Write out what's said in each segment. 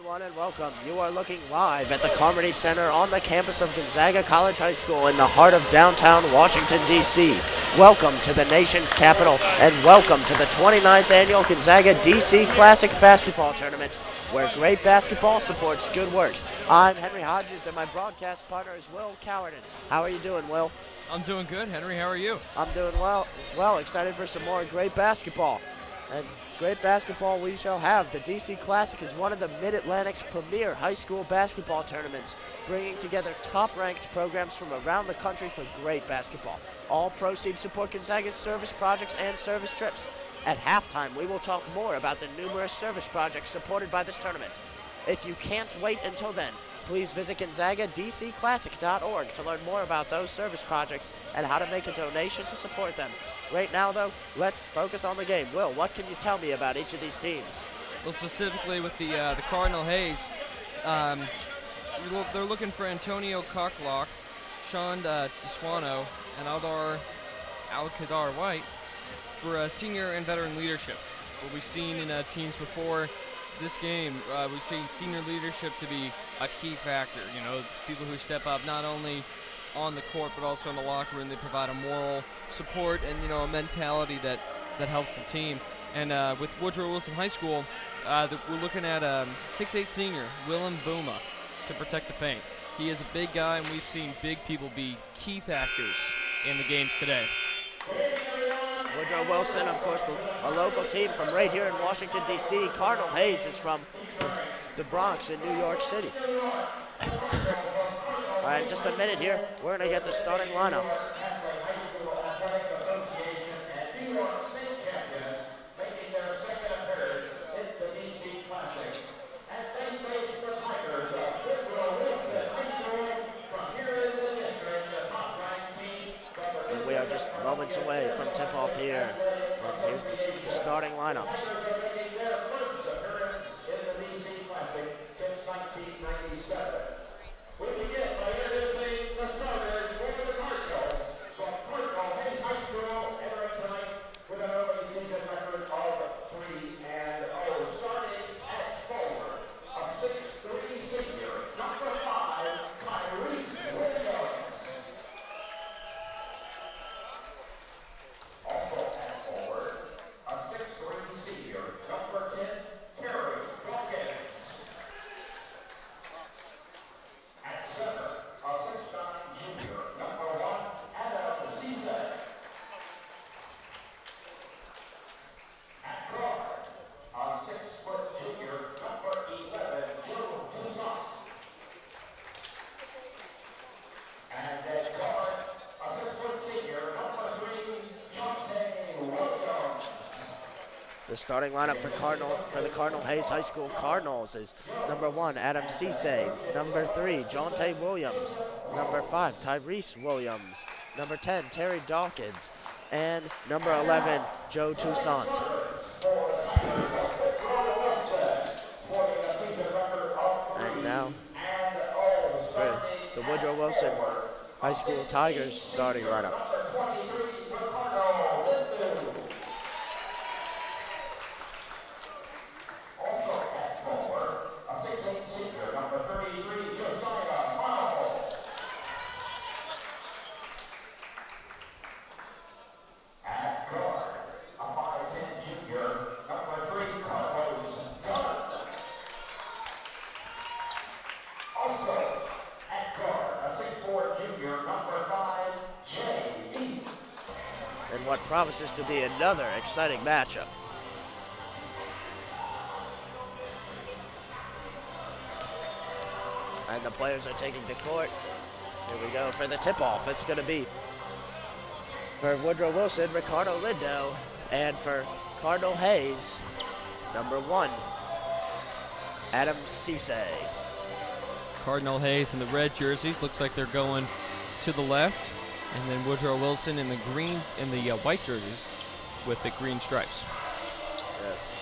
everyone, and welcome. You are looking live at the Carmody Center on the campus of Gonzaga College High School in the heart of downtown Washington, D.C. Welcome to the nation's capital, and welcome to the 29th annual Gonzaga D.C. Classic Basketball Tournament, where great basketball supports good works. I'm Henry Hodges, and my broadcast partner is Will Cowerton. How are you doing, Will? I'm doing good, Henry. How are you? I'm doing well. Well, excited for some more great basketball. And great basketball we shall have. The DC Classic is one of the Mid-Atlantic's premier high school basketball tournaments, bringing together top-ranked programs from around the country for great basketball. All proceeds support Gonzaga's service projects and service trips. At halftime, we will talk more about the numerous service projects supported by this tournament. If you can't wait until then, please visit GonzagaDCClassic.org to learn more about those service projects and how to make a donation to support them. Right now, though, let's focus on the game. Will, what can you tell me about each of these teams? Well, specifically with the Cardinal Hayes, they're looking for Antonio Cocklock, Sean DeSuano, and Aldar Al-Qadar White for senior and veteran leadership. What we've seen in teams before this game, we've seen senior leadership to be a key factor. You know, people who step up not only on the court but also in the locker room. They provide a moral support and, you know, a mentality that helps the team. And with Woodrow Wilson High School, we're looking at 6'8" senior Willem Bouma to protect the paint. He is a big guy, and we've seen big people be key factors in the games today. Woodrow Wilson, of course, a local team from right here in Washington, D.C. Cardinal Hayes is from the Bronx in New York City. All right, in just a minute here, we're going to get the starting lineups. And we are just moments away from tip-off here. And here's the starting lineups. We begin by introducing the starters for the Cardinals from Cardinal Hayes High School, entering tonight with an early season record of 3-0. Starting at forward, a 6'3" senior, number 5, Tyrese Williams. Also at forward, a 6'3" senior, number 10, Terry Dawkins. At center, a 6'9" junior, number 1, Adam Cisse. At guard, a 6-foot junior, number 11, Joe Toussaint. And at guard, a 6-foot senior, number 3, Jonte Williams. The starting lineup for the Cardinal Hayes High School Cardinals is number 1, Adam Cisse, number 3, Jonte Williams, number 5, Tyrese Williams, number 10, Terry Dawkins, and number 11, Joe Toussaint. And now, for the Woodrow Wilson High School Tigers starting lineup. And what promises to be another exciting matchup. And the players are taking the court. Here we go for the tip-off. It's going to be for Woodrow Wilson, Ricardo Lindo, and for Cardinal Hayes, number 1, Adam Cisse. Cardinal Hayes in the red jerseys. Looks like they're going to the left. And then Woodrow Wilson in the green, in the white jerseys with the green stripes. Yes.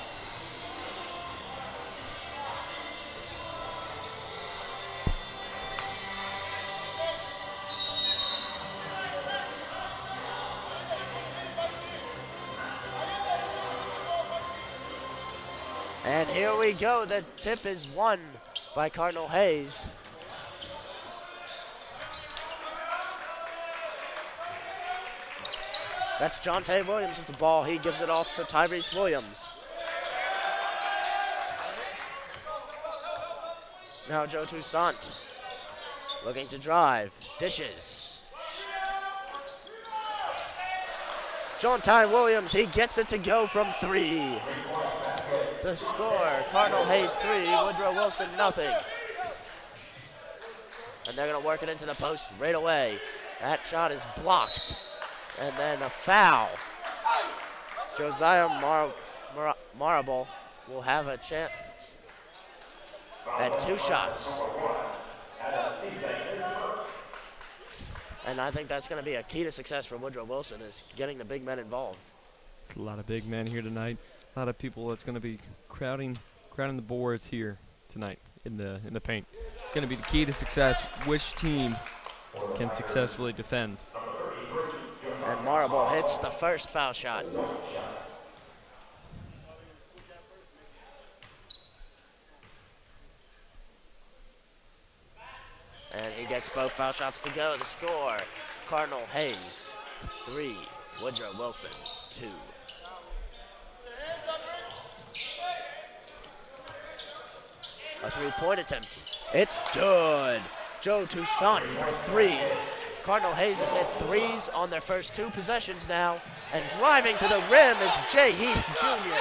And here we go. The tip is won by Cardinal Hayes. That's Jonte Williams with the ball. He gives it off to Tyrese Williams. Now Joe Toussaint looking to drive, dishes. Jonte Williams, he gets it to go from 3. The score, Cardinal Hayes 3, Woodrow Wilson nothing. And they're gonna work it into the post right away. That shot is blocked. And then a foul. Josiah Marable will have a chance at 2 shots. And I think that's going to be a key to success for Woodrow Wilson, is getting the big men involved. There's a lot of big men here tonight. A lot of people that's going to be crowding the boards here tonight in the paint. It's going to be the key to success. Which team can successfully defend? And Marable hits the first foul shot. And he gets both foul shots to go. The score, Cardinal Hayes 3, Woodrow Wilson 2. A 3-point attempt. It's good. Joe Toussaint for 3. Cardinal Hayes has hit 3s on their first 2 possessions now. And driving to the rim is Jay Heath Jr.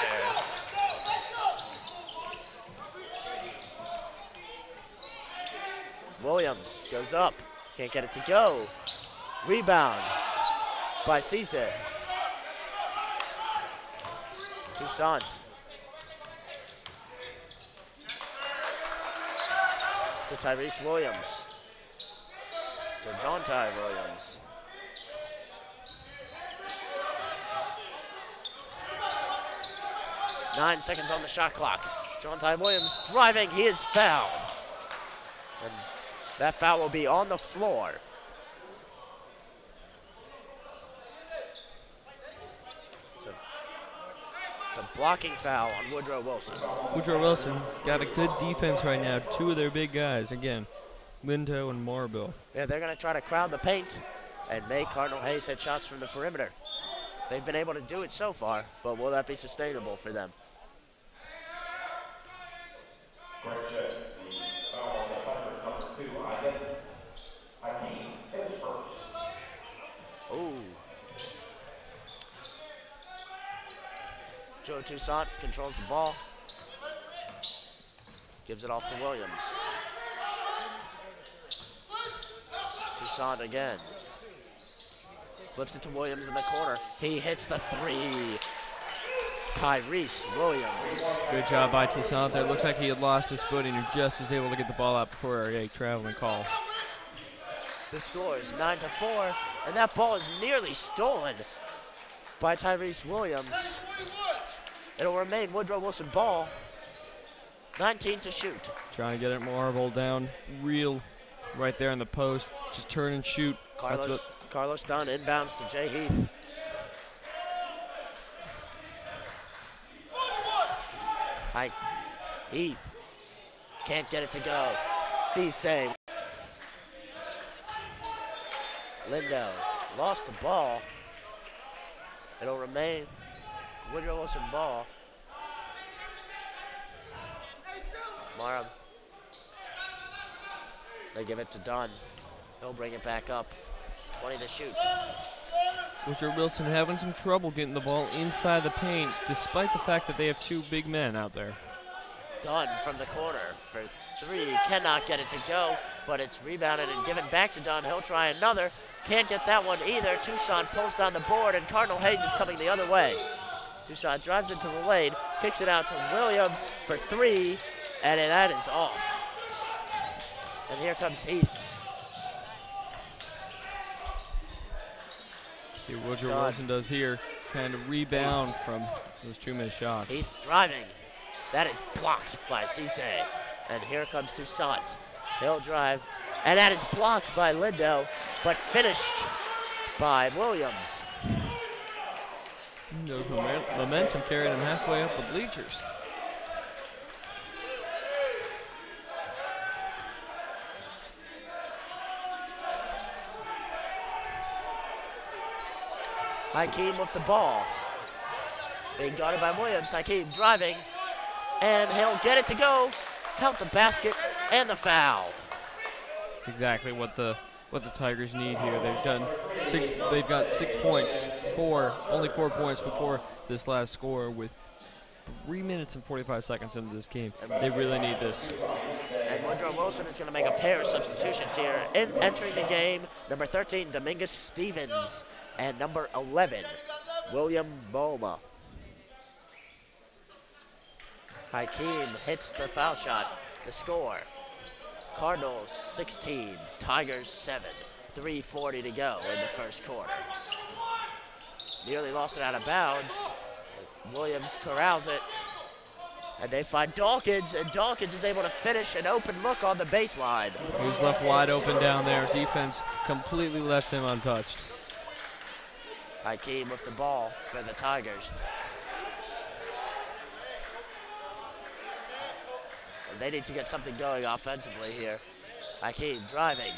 Williams goes up, can't get it to go. Rebound by Cisse. Toussaint. To Tyrese Williams. To Jonte Williams. Nine seconds on the shot clock. Jonte Williams driving, he is fouled. And that foul will be on the floor. It's a blocking foul on Woodrow Wilson. Woodrow Wilson's got a good defense right now. 2 of their big guys, again, Lindo and Marble. Yeah, they're going to try to crowd the paint and make Cardinal Hayes hit shots from the perimeter. They've been able to do it so far, but will that be sustainable for them? Ooh. Joe Toussaint controls the ball. Gives it off to Williams. Toussaint again. Flips it to Williams in the corner. He hits the 3. Tyrese Williams. Good job by Toussaint there. Looks like he had lost his footing and just was able to get the ball out before a traveling call. The score is 9-4, and that ball is nearly stolen by Tyrese Williams. It'll remain Woodrow Wilson ball. 19 to shoot. Trying to get it Marble down real right there in the post. Just turn and shoot. Carlos Dunn inbounds to Jay Heath. Heath can't get it to go. Cisse. Lindo lost the ball. It'll remain Woodrow Wilson ball. Mara. They give it to Dunn. He'll bring it back up. 20 to shoot. Woodrow Wilson having some trouble getting the ball inside the paint, despite the fact that they have 2 big men out there. Dunn from the corner for 3. Cannot get it to go, but it's rebounded and given back to Dunn. He'll try another. Can't get that one either. Toussaint pulls down the board, and Cardinal Hayes is coming the other way. Toussaint drives into the lane, kicks it out to Williams for 3, and that is off. And here comes Heath. See what Woodrow Wilson does here, trying to rebound from those 2 missed shots. Heath driving. That is blocked by Cisse. And here comes Toussaint. He'll drive. And that is blocked by Lindo, but finished by Williams. Those momentum carried him halfway up the bleachers. Hakeem with the ball. Being guarded by Williams. Hakeem driving. And he'll get it to go. Count the basket and the foul. That's exactly what the Tigers need here. They've got 6 points, only 4 points before this last score with 3 minutes and 45 seconds into this game. They really need this. And Woodrow Wilson is going to make a pair of substitutions here. Entering the game, number 13, Dominguez Stevens, and number 11, William Boma. Hakeem hits the foul shot. The score, Cardinals 16, Tigers 7. 3:40 to go in the first quarter. Nearly lost it out of bounds. Williams corrals it. And they find Dawkins, and Dawkins is able to finish an open look on the baseline. He was left wide open down there. Defense completely left him untouched. Hakeem with the ball for the Tigers. And they need to get something going offensively here. Hakeem driving.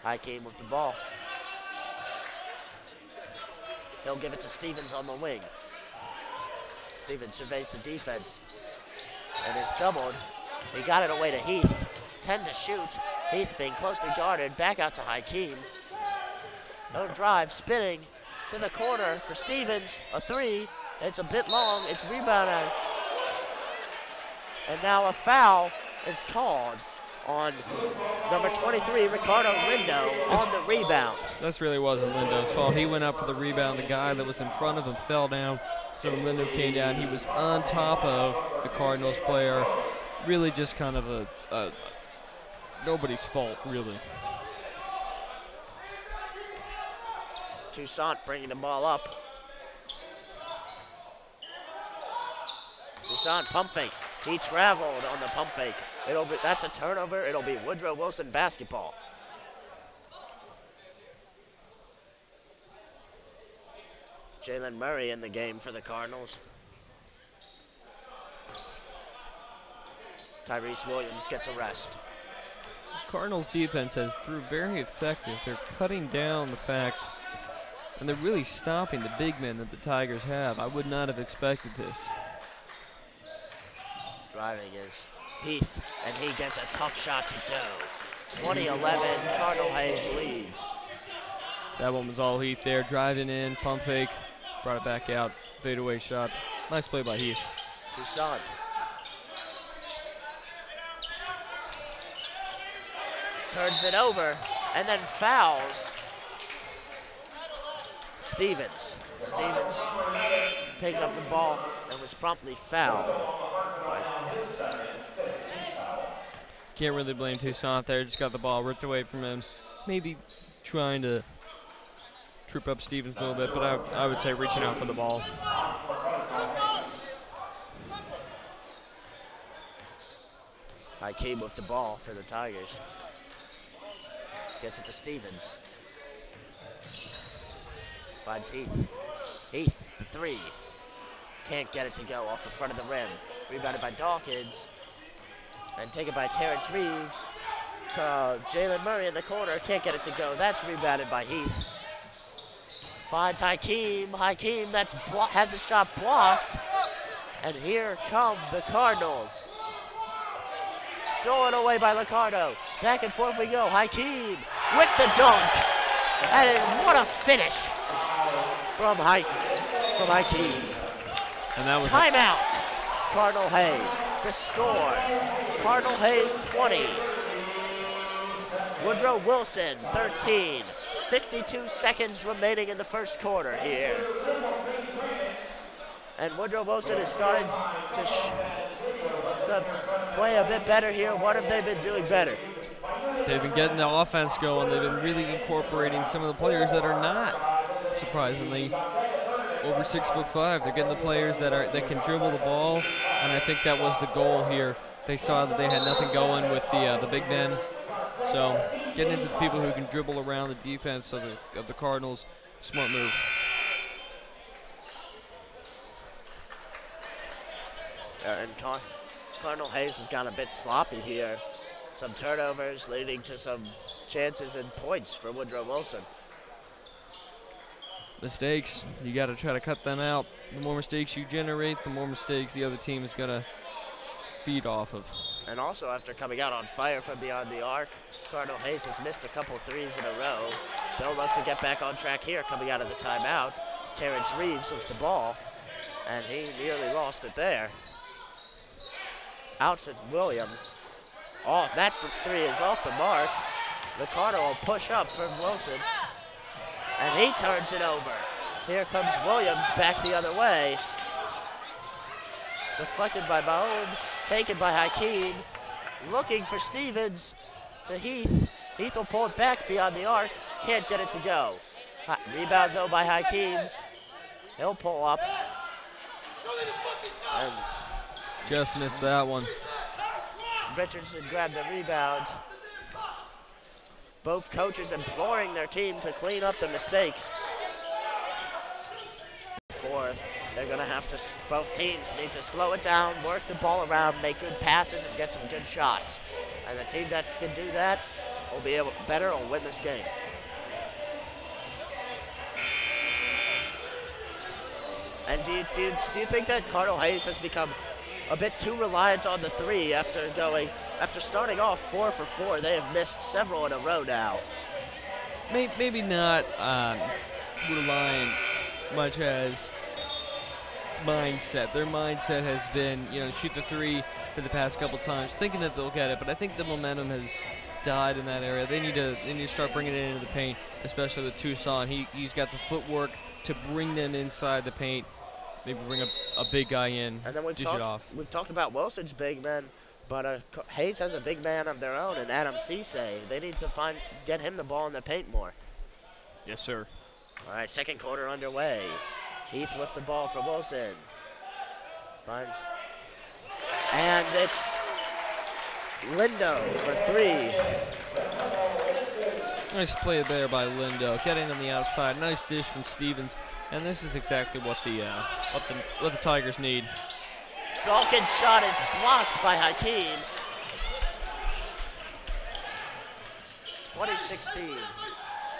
Hakeem with the ball. He'll give it to Stevens on the wing. Stevens surveys the defense. And it's doubled. He got it away to Heath. 10 to shoot. Heath being closely guarded. Back out to Hakeem. No drive. Spinning to the corner for Stevens. A three. It's a bit long. It's rebounded. And now a foul is called on number 23, Ricardo Lindo, on the rebound. This really wasn't Lindo's fault. He went up for the rebound. The guy that was in front of him fell down. So when Lindo came down, he was on top of the Cardinals player. Really just kind of a nobody's fault, really. Toussaint bringing the ball up. Toussaint pump fakes. He traveled on the pump fake. That's a turnover. It'll be Woodrow Wilson basketball. Jalen Murray in the game for the Cardinals. Tyrese Williams gets a rest. Cardinals defense has proved very effective. They're cutting down the fact, and they're really stopping the big men that the Tigers have. I would not have expected this. Driving is Heath, and he gets a tough shot to go. 20-11, Cardinal Hayes leads. That one was all Heath there, driving in, pump fake, brought it back out, fadeaway shot. Nice play by Heath. Toussaint. Turns it over, and then fouls Stevens. Stevens picked up the ball and was promptly fouled. Can't really blame Toussaint there. Just got the ball ripped away from him. Maybe trying to trip up Stevens a little bit, but I would say reaching out for the ball. Hakeem with the ball for the Tigers. Gets it to Stevens. Finds Heath. Heath, the three. Can't get it to go off the front of the rim. Rebounded by Dawkins. And taken by Terrence Reeves to Jalen Murray in the corner. Can't get it to go. That's rebounded by Heath. Finds Hakeem. Hakeem has a shot blocked. And here come the Cardinals. Stolen away by Ricardo. Back and forth we go. Hakeem with the dunk. And what a finish from Hakeem. And that was timeout. Cardinal Hayes. The score, Cardinal Hayes 20. Woodrow Wilson 13. 52 seconds remaining in the first quarter here. And Woodrow Wilson is starting to play a bit better here. What have they been doing better? They've been getting the offense going. They've been really incorporating some of the players that are not, surprisingly, over 6'5". They're getting the players that can dribble the ball, and I think that was the goal here. They saw that they had nothing going with the big men, so getting into the people who can dribble around the defense of the Cardinals, smart move. And Cardinal Hayes has got a bit sloppy here. Some turnovers leading to some chances and points for Woodrow Wilson. mistakes, you got to try to cut them out. The more mistakes you generate, the more mistakes the other team is going to feed off of. And also, after coming out on fire from beyond the arc, Cardinal Hayes has missed a couple threes in a row. They'll look to get back on track here coming out of the timeout. Terrence Reeves with the ball, and he nearly lost it there. Out to Williams. Oh, that three is off the mark. The Cardinal will push up from Wilson, and he turns it over. Here comes Williams back the other way. Deflected by Mahone, taken by Hakeem. Looking for Stevens to Heath. Heath will pull it back beyond the arc. Can't get it to go. Rebound though by Hakeem. He'll pull up. And just missed that one. Richardson grabbed the rebound. Both coaches imploring their team to clean up the mistakes. Fourth, they're gonna have to, both teams need to slow it down, work the ball around, make good passes, and get some good shots. And the team that can do that will be able better or win this game. And do you think that Cardinal Hayes has become a bit too reliant on the three after starting off 4 for 4? They have missed several in a row now. Maybe not reliant much as mindset. Their mindset has been, shoot the three for the past couple times, thinking that they'll get it. But I think the momentum has died in that area. They need to start bringing it into the paint, especially with Toussaint. He's got the footwork to bring them inside the paint. Maybe bring a big guy in, and then we've talked about Wilson's big men, but Hayes has a big man of their own, and Adam Cisse. They need to get him the ball in the paint more. Yes, sir. All right, second quarter underway. Heath with the ball for Wilson. Finds, and it's Lindo for three. Nice play there by Lindo, getting on the outside. Nice dish from Stevens. And this is exactly what the Tigers need. Dawkins' shot is blocked by Hakeem. 20-16.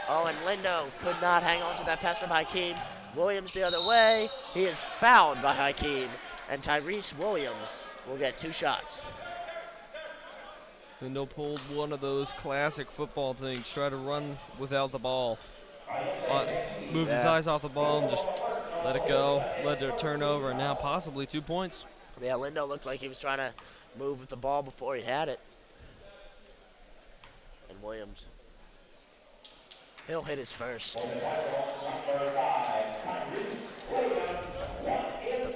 Oh, and Lindo could not hang on to that pass from Hakeem. Williams the other way. He is fouled by Hakeem, and Tyrese Williams will get 2 shots. Lindo pulled one of those classic football things, try to run without the ball. Move his eyes off the ball and just let it go, led to a turnover, and now possibly 2 points. Yeah, Lindo looked like he was trying to move with the ball before he had it. And Williams, he'll hit his first. It's the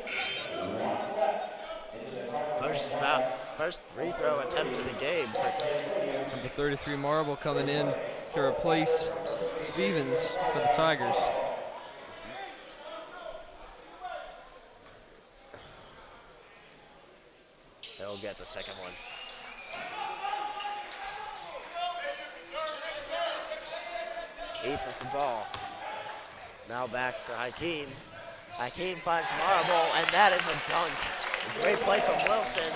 first free throw attempt of the game. Number 33 Marble coming in to replace Stevens for the Tigers. He'll get the second one. Heath with the ball. Now back to Hakeem. Hakeem finds Marble, and that is a dunk. A great play from Wilson.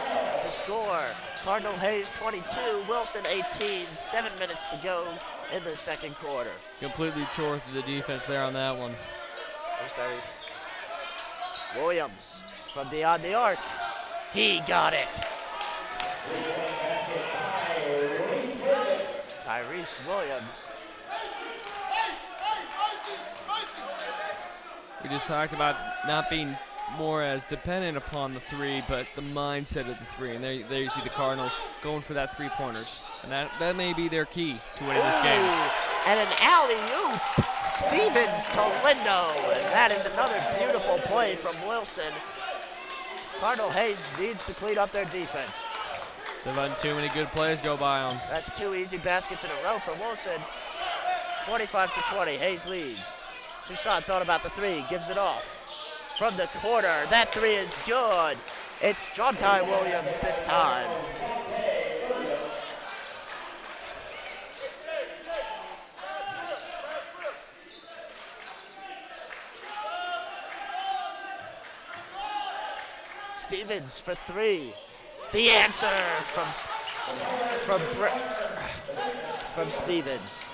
The score, Cardinal Hayes 22, Wilson 18, 7 minutes to go in the second quarter. Completely tore through the defense there on that one. Williams from beyond the arc. He got it. Tyrese Williams. We just talked about not being more as dependent upon the three, but the mindset of the three. And there you see the Cardinals going for that 3-pointers. And that may be their key to winning this game. And an alley-oop. Stevens to Lindo. And that is another beautiful play from Wilson. Cardinal Hayes needs to clean up their defense. They're letting too many good plays go by them. That's 2 easy baskets in a row for Wilson. 25-20, Hayes leads. Toussaint thought about the three, gives it off. From the corner, that three is good. It's Jontai Williams this time. Stevens for three. The answer from Stevens.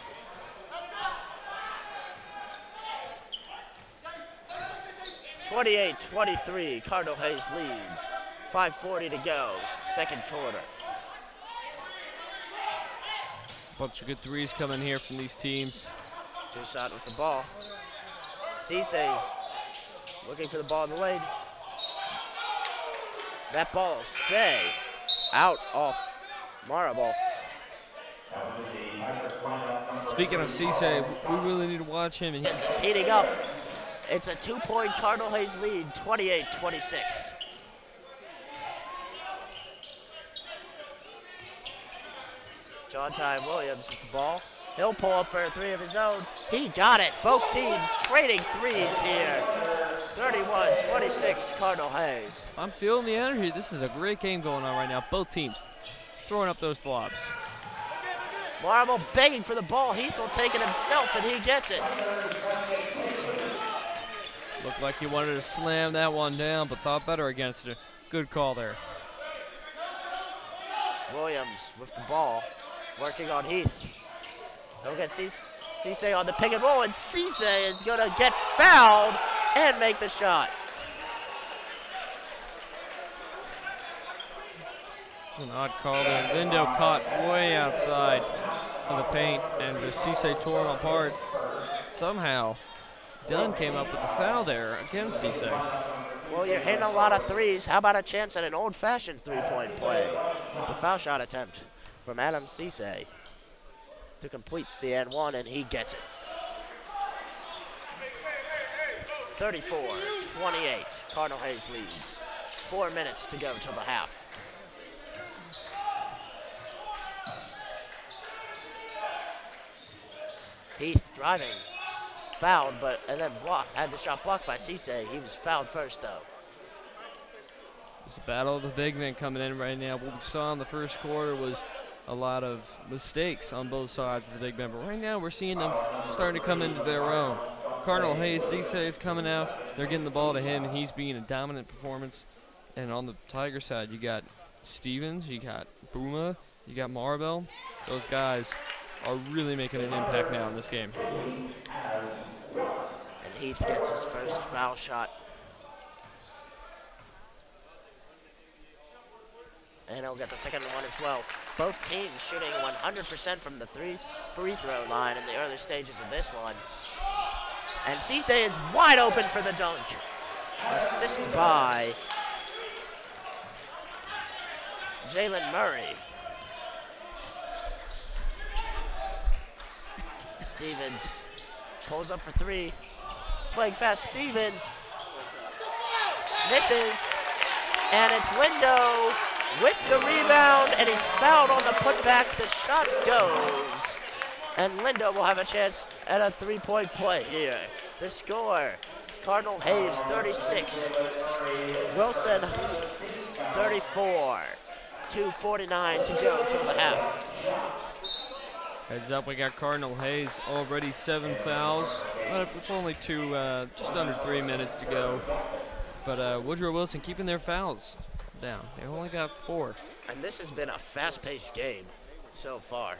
28-23, Cardinal Hayes leads. 5:40 to go, second quarter. Bunch of good threes coming here from these teams. Toussaint with the ball. Cisse looking for the ball in the lane. That ball will stay out off Marable. Speaking of Cisse, we really need to watch him. It's heating up. It's a 2-point Cardinal Hayes lead, 28-26. John Ty Williams with the ball. He'll pull up for a three of his own. He got it. Both teams trading threes here. 31-26, Cardinal Hayes. I'm feeling the energy. This is a great game going on right now. Both teams throwing up those blobs. Marble begging for the ball. Heath will take it himself, and he gets it. Looked like he wanted to slam that one down, but thought better against it. Good call there. Williams with the ball, working on Heath. He'll get Cisse on the pick and roll, and Cisse is going to get fouled and make the shot. It's an odd call there. Lindo caught way outside of the paint, and the Cisse tore him apart. Somehow, Dunn came up with the foul there against Cisse. Well, you're hitting a lot of threes. How about a chance at an old-fashioned three-point play? The foul shot attempt from Adam Cisse to complete the N1, and he gets it. 34-28, Cardinal Hayes leads. 4 minutes to go till the half. Heath driving, fouled, and then blocked. Had the shot blocked by Cisse. He was fouled first, though. It's a battle of the big men coming in right now. What we saw in the first quarter was a lot of mistakes on both sides of the big men. But right now we're seeing them starting to come into their own. Cardinal Hayes, Cisse is coming out. They're getting the ball to him, and he's being a dominant performance. And on the Tiger side, you got Stevens, you got Bouma, you got Maribel. Those guys are really making an impact now in this game. And Heath gets his first foul shot. And he'll get the second one as well. Both teams shooting 100% from the free throw line in the early stages of this one. And Cisse is wide open for the dunk. Assist by Jalen Murray. Stevens pulls up for three. Playing fast, Stevens misses. And it's Lindo with the rebound, and he's fouled on the putback. The shot goes, and Lindo will have a chance at a three-point play here. The score, Cardinal Hayes 36, Wilson 34, 2:49 to go till the half. Heads up, we got Cardinal Hayes already 7 fouls. With only just under 3 minutes to go. But Woodrow Wilson keeping their fouls down. They only got 4. And this has been a fast-paced game so far.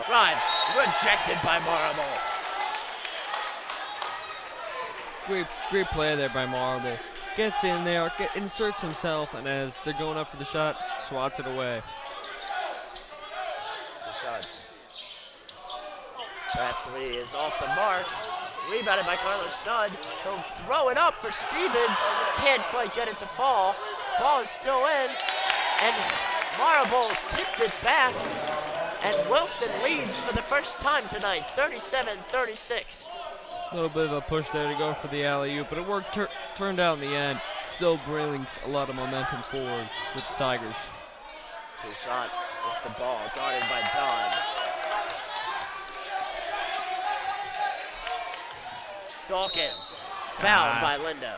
Drives, rejected by Marable. Great play there by Marble. Gets in there, inserts himself, and as they're going up for the shot, swats it away. That three is off the mark. Rebounded by Carlos Dunn. He'll throw it up for Stevens. Can't quite get it to fall. Ball is still in. And Marable tipped it back. And Wilson leads for the first time tonight, 37-36. A little bit of a push there to go for the alley-oop, but it worked, turned out in the end. Still brings a lot of momentum forward with the Tigers. Toussaint with the ball, guarded by Dunn. Dawkins, fouled by Lindo.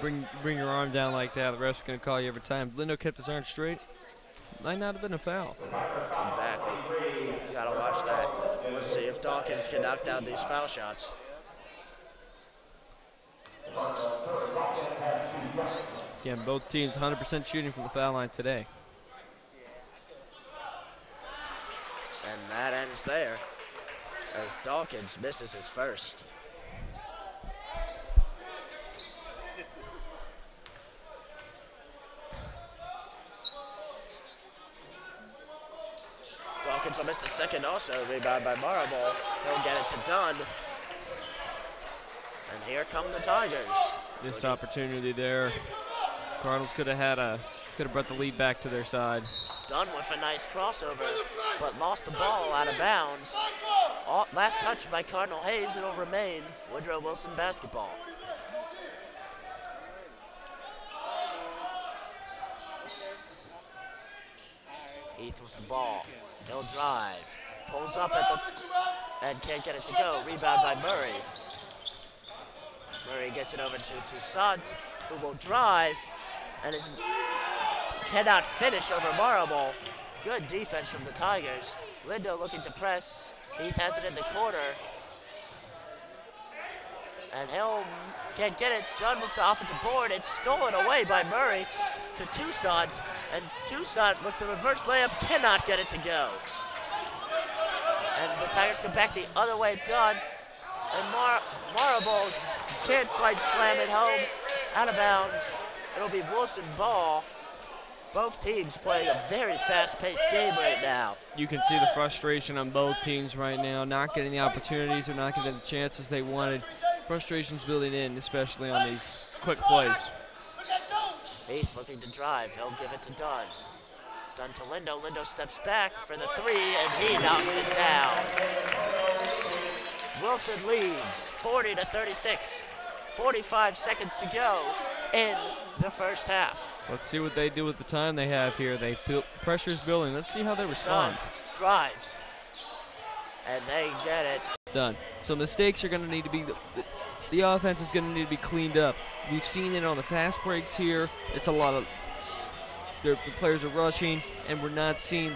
Bring your arm down like that, the ref's going to call you every time. Lindo kept his arm straight. Might not have been a foul. Exactly. You gotta watch that. Let's see if Dawkins can knock down these foul shots. Again, both teams 100% shooting from the foul line today. And that ends there as Dawkins misses his first. Dawkins will miss the second also. Rebound by Marable. He'll get it to Dunn. And here come the Tigers. Missed opportunity there. Cardinals could have brought the lead back to their side. Dunn with a nice crossover, but lost the ball out of bounds. Last touch by Cardinal Hayes. It'll remain Woodrow Wilson basketball. Heath with the ball. He'll drive. Pulls up at the and can't get it to go. Rebound by Murray. Murray gets it over to Toussaint, who will drive and cannot finish over Marable. Good defense from the Tigers. Lindo looking to press. Heath has it in the corner. And Hill can't get it done with the offensive board. It's stolen away by Murray to Toussaint. And Toussaint with the reverse layup cannot get it to go. And the Tigers come back the other way, Dunn. And Marable can't quite slam it home. Out of bounds. It'll be Wilson ball. Both teams playing a very fast-paced game right now. You can see the frustration on both teams right now, not getting the opportunities or not getting the chances they wanted. Frustration's building in, especially on these quick plays. Heath looking to drive. He'll give it to Dunn. Dunn to Lindo. Lindo steps back for the three, and he knocks it down. Wilson leads 40-36. 45 seconds to go in the first half. Let's see what they do with the time they have here. They feel pressure's building. Let's see how they respond. Drives. And they get it. Done. So mistakes are going to need to be, the offense is going to need to be cleaned up. We've seen it on the fast breaks here. It's a lot of, the players are rushing, and we're not seeing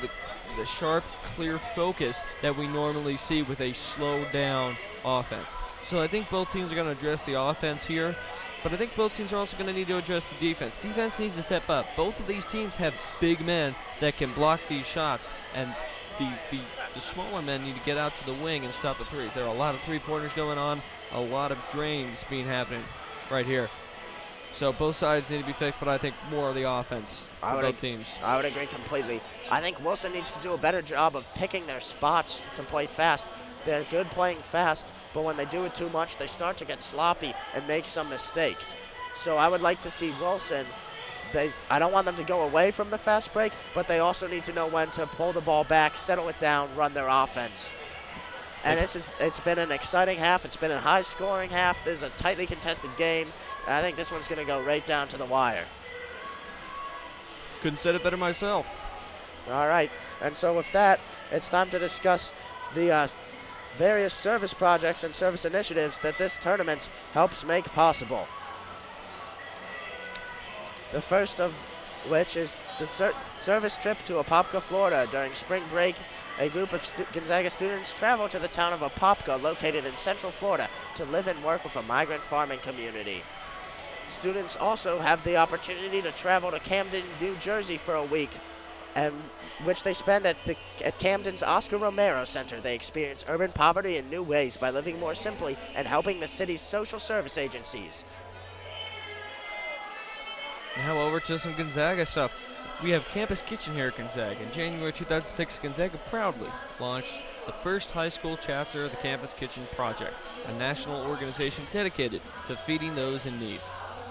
the sharp, clear focus that we normally see with a slowed down offense. So I think both teams are going to address the offense here, but I think both teams are also going to need to address the defense. Defense needs to step up. Both of these teams have big men that can block these shots, and the smaller men need to get out to the wing and stop the threes. There are a lot of three-pointers going on, a lot of drains happening right here. So both sides need to be fixed, but I think more of the offense for both teams. I would agree completely. I think Wilson needs to do a better job of picking their spots to play fast. They're good playing fast, but when they do it too much, they start to get sloppy and make some mistakes. So I would like to see Wilson, I don't want them to go away from the fast break, but they also need to know when to pull the ball back, settle it down, run their offense. And it's been an exciting half. It's been a high-scoring half. There's a tightly contested game. I think this one's going to go right down to the wire. Couldn't said it better myself. All right. And so with that, it's time to discuss the various service projects and service initiatives that this tournament helps make possible. The first of which is the service trip to Apopka, Florida. During spring break, a group of Gonzaga students travel to the town of Apopka, located in central Florida, to live and work with a migrant farming community. Students also have the opportunity to travel to Camden, New Jersey for a week, which they spend at Camden's Oscar Romero Center. They experience urban poverty in new ways by living more simply and helping the city's social service agencies. Now over to some Gonzaga stuff. We have Campus Kitchen here at Gonzaga. In January 2006, Gonzaga proudly launched the first high school chapter of the Campus Kitchen Project, a national organization dedicated to feeding those in need.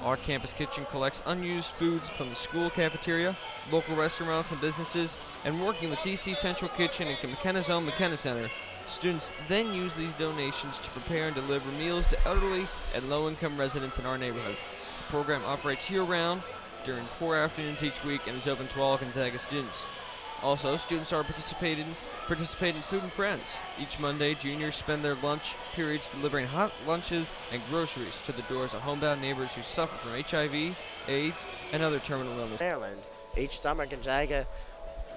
Our Campus Kitchen collects unused foods from the school cafeteria, local restaurants and businesses, and working with DC Central Kitchen and McKenna's own McKenna Center, students then use these donations to prepare and deliver meals to elderly and low-income residents in our neighborhood. The program operates year-round during 4 afternoons each week and is open to all Gonzaga students. Also, students are participate in Food and Friends. Each Monday, juniors spend their lunch periods delivering hot lunches and groceries to the doors of homebound neighbors who suffer from HIV, AIDS, and other terminal illness. Maryland. Each summer, Gonzaga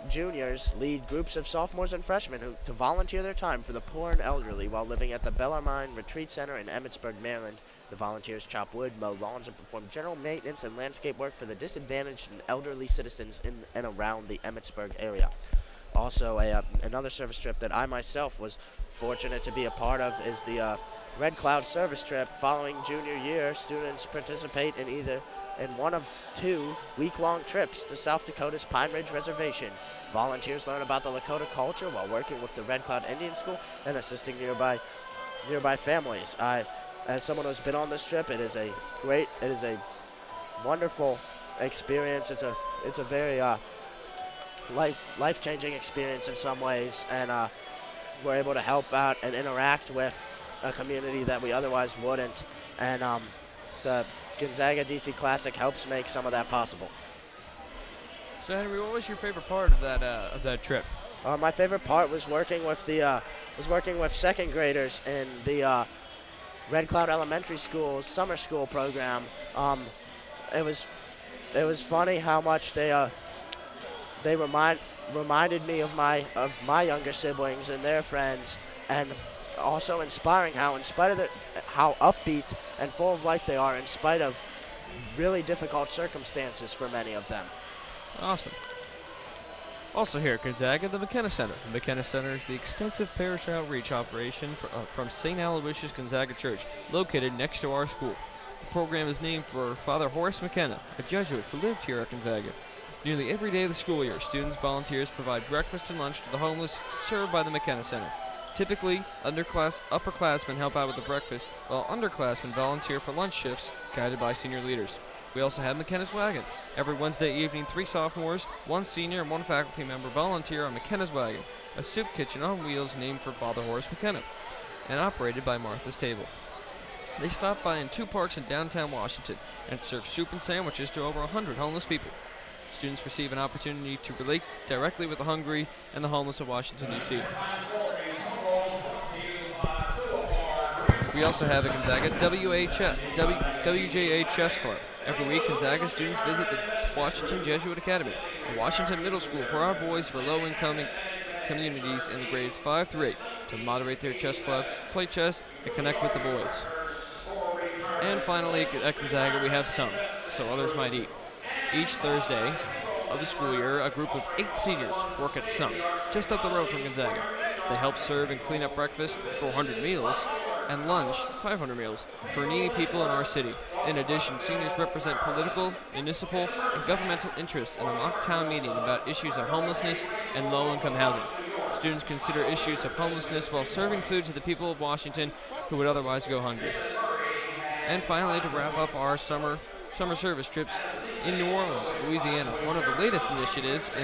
juniors lead groups of sophomores and freshmen to volunteer their time for the poor and elderly while living at the Bellarmine Retreat Center in Emmitsburg, Maryland. The volunteers chop wood, mow lawns, and perform general maintenance and landscape work for the disadvantaged and elderly citizens in and around the Emmitsburg area. Also, another service trip that I myself was fortunate to be a part of is the Red Cloud service trip. Following junior year, students participate in one of 2 week-long trips to South Dakota's Pine Ridge Reservation. Volunteers learn about the Lakota culture while working with the Red Cloud Indian School and assisting nearby families. As someone who's been on this trip, it is a wonderful experience. It's a very life-changing experience in some ways, and we're able to help out and interact with a community that we otherwise wouldn't, and the Gonzaga DC Classic helps make some of that possible. So Henry, what was your favorite part of that trip? My favorite part was working with second graders in the Red Cloud Elementary School's summer school program. It was funny how much they reminded me of my younger siblings and their friends, and also inspiring how, in spite of how upbeat and full of life they are, in spite of really difficult circumstances for many of them. Awesome. Also here at Gonzaga, the McKenna Center. The McKenna Center is the extensive parish outreach operation from St. Aloysius Gonzaga Church, located next to our school. The program is named for Father Horace McKenna, a Jesuit who lived here at Gonzaga. Nearly every day of the school year, students, volunteers provide breakfast and lunch to the homeless served by the McKenna Center. Typically, upperclassmen help out with the breakfast, while underclassmen volunteer for lunch shifts guided by senior leaders. We also have McKenna's Wagon. Every Wednesday evening, 3 sophomores, 1 senior, and 1 faculty member volunteer on McKenna's Wagon, a soup kitchen on wheels named for Father Horace McKenna, and operated by Martha's Table. They stop by in 2 parks in downtown Washington and serve soup and sandwiches to over 100 homeless people. Students receive an opportunity to relate directly with the hungry and the homeless of Washington, D.C. We also have the Gonzaga WJA Chess Club. Every week, Gonzaga students visit the Washington Jesuit Academy, a Washington middle school for our boys for low-income communities in the grades 5 through 8 to moderate their chess club, play chess, and connect with the boys. And finally, at Gonzaga, we have some, so others might eat. Each Thursday of the school year, a group of 8 seniors work at Some, just up the road from Gonzaga. They help serve and clean up breakfast, 400 meals, and lunch, 500 meals, for needy people in our city. In addition, seniors represent political, municipal, and governmental interests in a mock town meeting about issues of homelessness and low-income housing. Students consider issues of homelessness while serving food to the people of Washington who would otherwise go hungry. And finally, to wrap up our summer service trips, in New Orleans, Louisiana, one of the latest initiatives,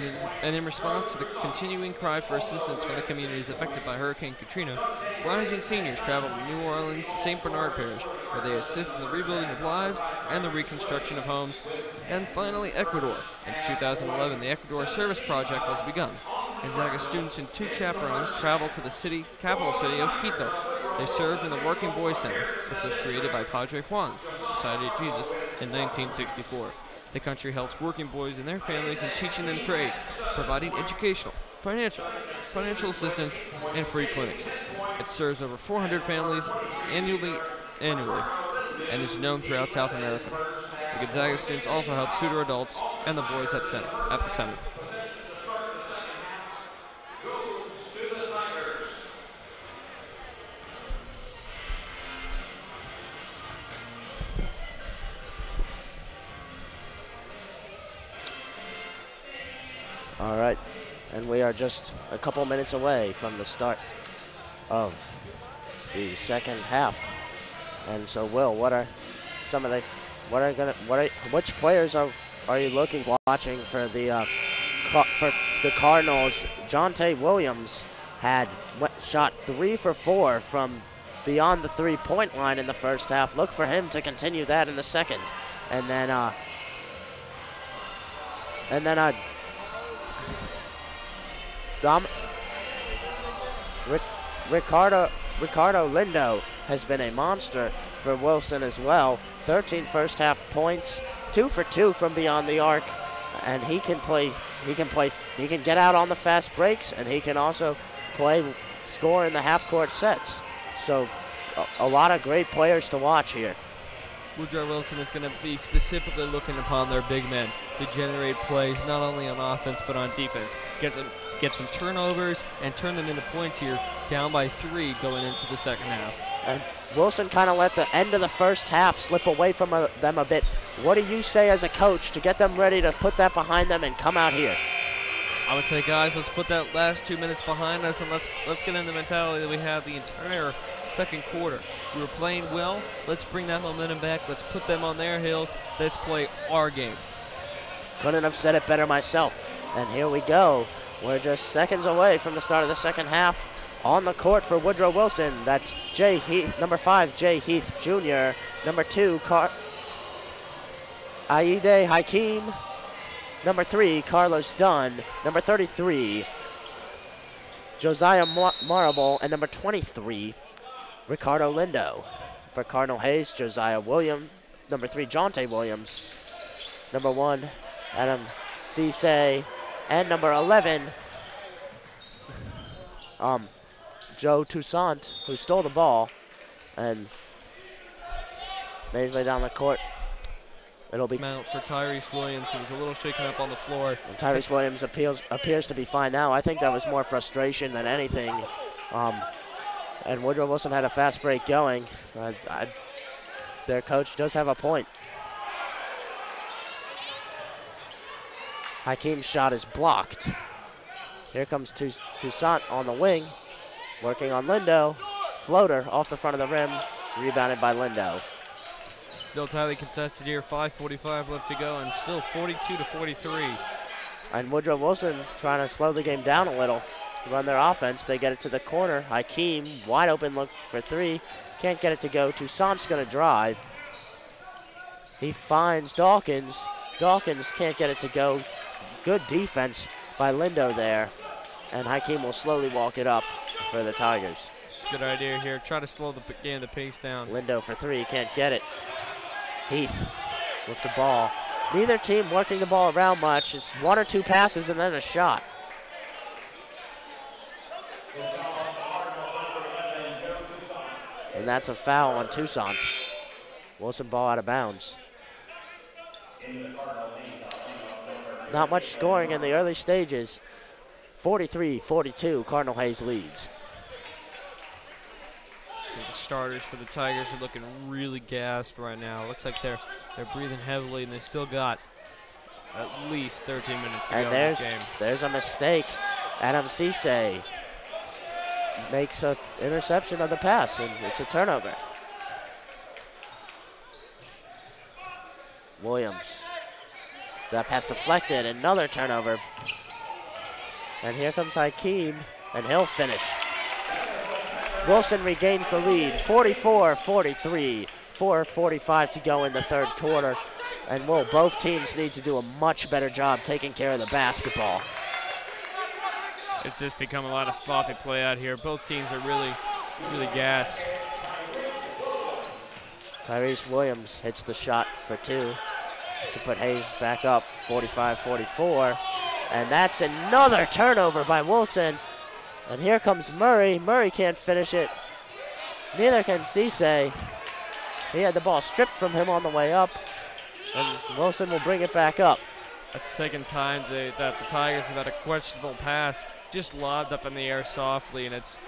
and in response to the continuing cry for assistance from the communities affected by Hurricane Katrina, rising seniors travel to New Orleans' St. Bernard Parish, where they assist in the rebuilding of lives and the reconstruction of homes. And finally, Ecuador. In 2011, the Ecuador Service Project was begun. Gonzaga students and 2 chaperones traveled to the capital city of Quito. They served in the Working Boys Center, which was created by Padre Juan, Society of Jesus, in 1964. The country helps working boys and their families in teaching them trades, providing educational, financial assistance, and free clinics. It serves over 400 families annually, and is known throughout South America. The Gonzaga students also help tutor adults and the boys at the center. All right, and we are just a couple minutes away from the start of the second half. And so, Will, which players are you watching for the Cardinals? Jonte Williams shot 3 for 4 from beyond the 3-point line in the first half. Look for him to continue that in the second, and then Ricardo Lindo has been a monster for Wilson as well. 13 first half points, 2 for 2 from beyond the arc, and he can get out on the fast breaks, and he can also score in the half court sets. So a lot of great players to watch here. Woodrow Wilson is going to be specifically looking upon their big men to generate plays not only on offense but on defense. Gets get some turnovers, and turn them into points here, down by 3 going into the second half. And Wilson kind of let the end of the first half slip away from them a bit. What do you say as a coach to get them ready to put that behind them and come out here? I would say, guys, let's put that last 2 minutes behind us, and let's get in the mentality that we had the entire second quarter. We were playing well. Let's bring that momentum back. Let's put them on their heels. Let's play our game. Couldn't have said it better myself. And here we go. We're just seconds away from the start of the second half. On the court for Woodrow Wilson, that's Jay Heath, number 5, Jay Heath Jr., number 2, Aide Hakeem, number 3, Carlos Dunn, number 33, Josiah Marable, and number 23, Ricardo Lindo. For Cardinal Hayes, Josiah Williams, number 3, Jonte Williams, number 1, Adam Cisse, and number 11, Joe Toussaint, who stole the ball, and made his way down the court. It'll be out for Tyrese Williams, who was a little shaken up on the floor. And Tyrese Williams appears to be fine now. I think that was more frustration than anything. And Woodrow Wilson had a fast break going. Their coach does have a point. Hakeem's shot is blocked. Here comes Toussaint on the wing, working on Lindo. Floater off the front of the rim, rebounded by Lindo. Still tightly contested here, 5:45 left to go, and still 42-43. And Woodrow Wilson trying to slow the game down a little, run their offense. They get it to the corner. Hakeem, wide open look for 3. Can't get it to go. Toussaint's going to drive. He finds Dawkins. Dawkins can't get it to go. Good defense by Lindo there. And Hakeem will slowly walk it up for the Tigers. It's a good idea here. Try to slow the game, the pace down. Lindo for 3, can't get it. Heath with the ball. Neither team working the ball around much. It's 1 or 2 passes and then a shot. And that's a foul on Toussaint. Wilson ball out of bounds. Not much scoring in the early stages. 43-42, Cardinal Hayes leads. So the starters for the Tigers are looking really gassed right now. Looks like they're breathing heavily, and they still got at least 13 minutes to go in this game. There's a mistake. Adam Cisse makes an interception of the pass, and it's a turnover. Williams. That pass deflected, another turnover. And here comes Hakeem, and he'll finish. Wilson regains the lead, 44-43, 4:45 to go in the third quarter. And both teams need to do a much better job taking care of the basketball. It's just become a lot of sloppy play out here. Both teams are really, really gassed. Tyrese Williams hits the shot for 2 to put Hayes back up, 45-44. And that's another turnover by Wilson. And here comes Murray. Murray can't finish it. Neither can Cisse. He had the ball stripped from him on the way up. And Wilson will bring it back up. That's the second time that the Tigers have had a questionable pass just lobbed up in the air softly, and it's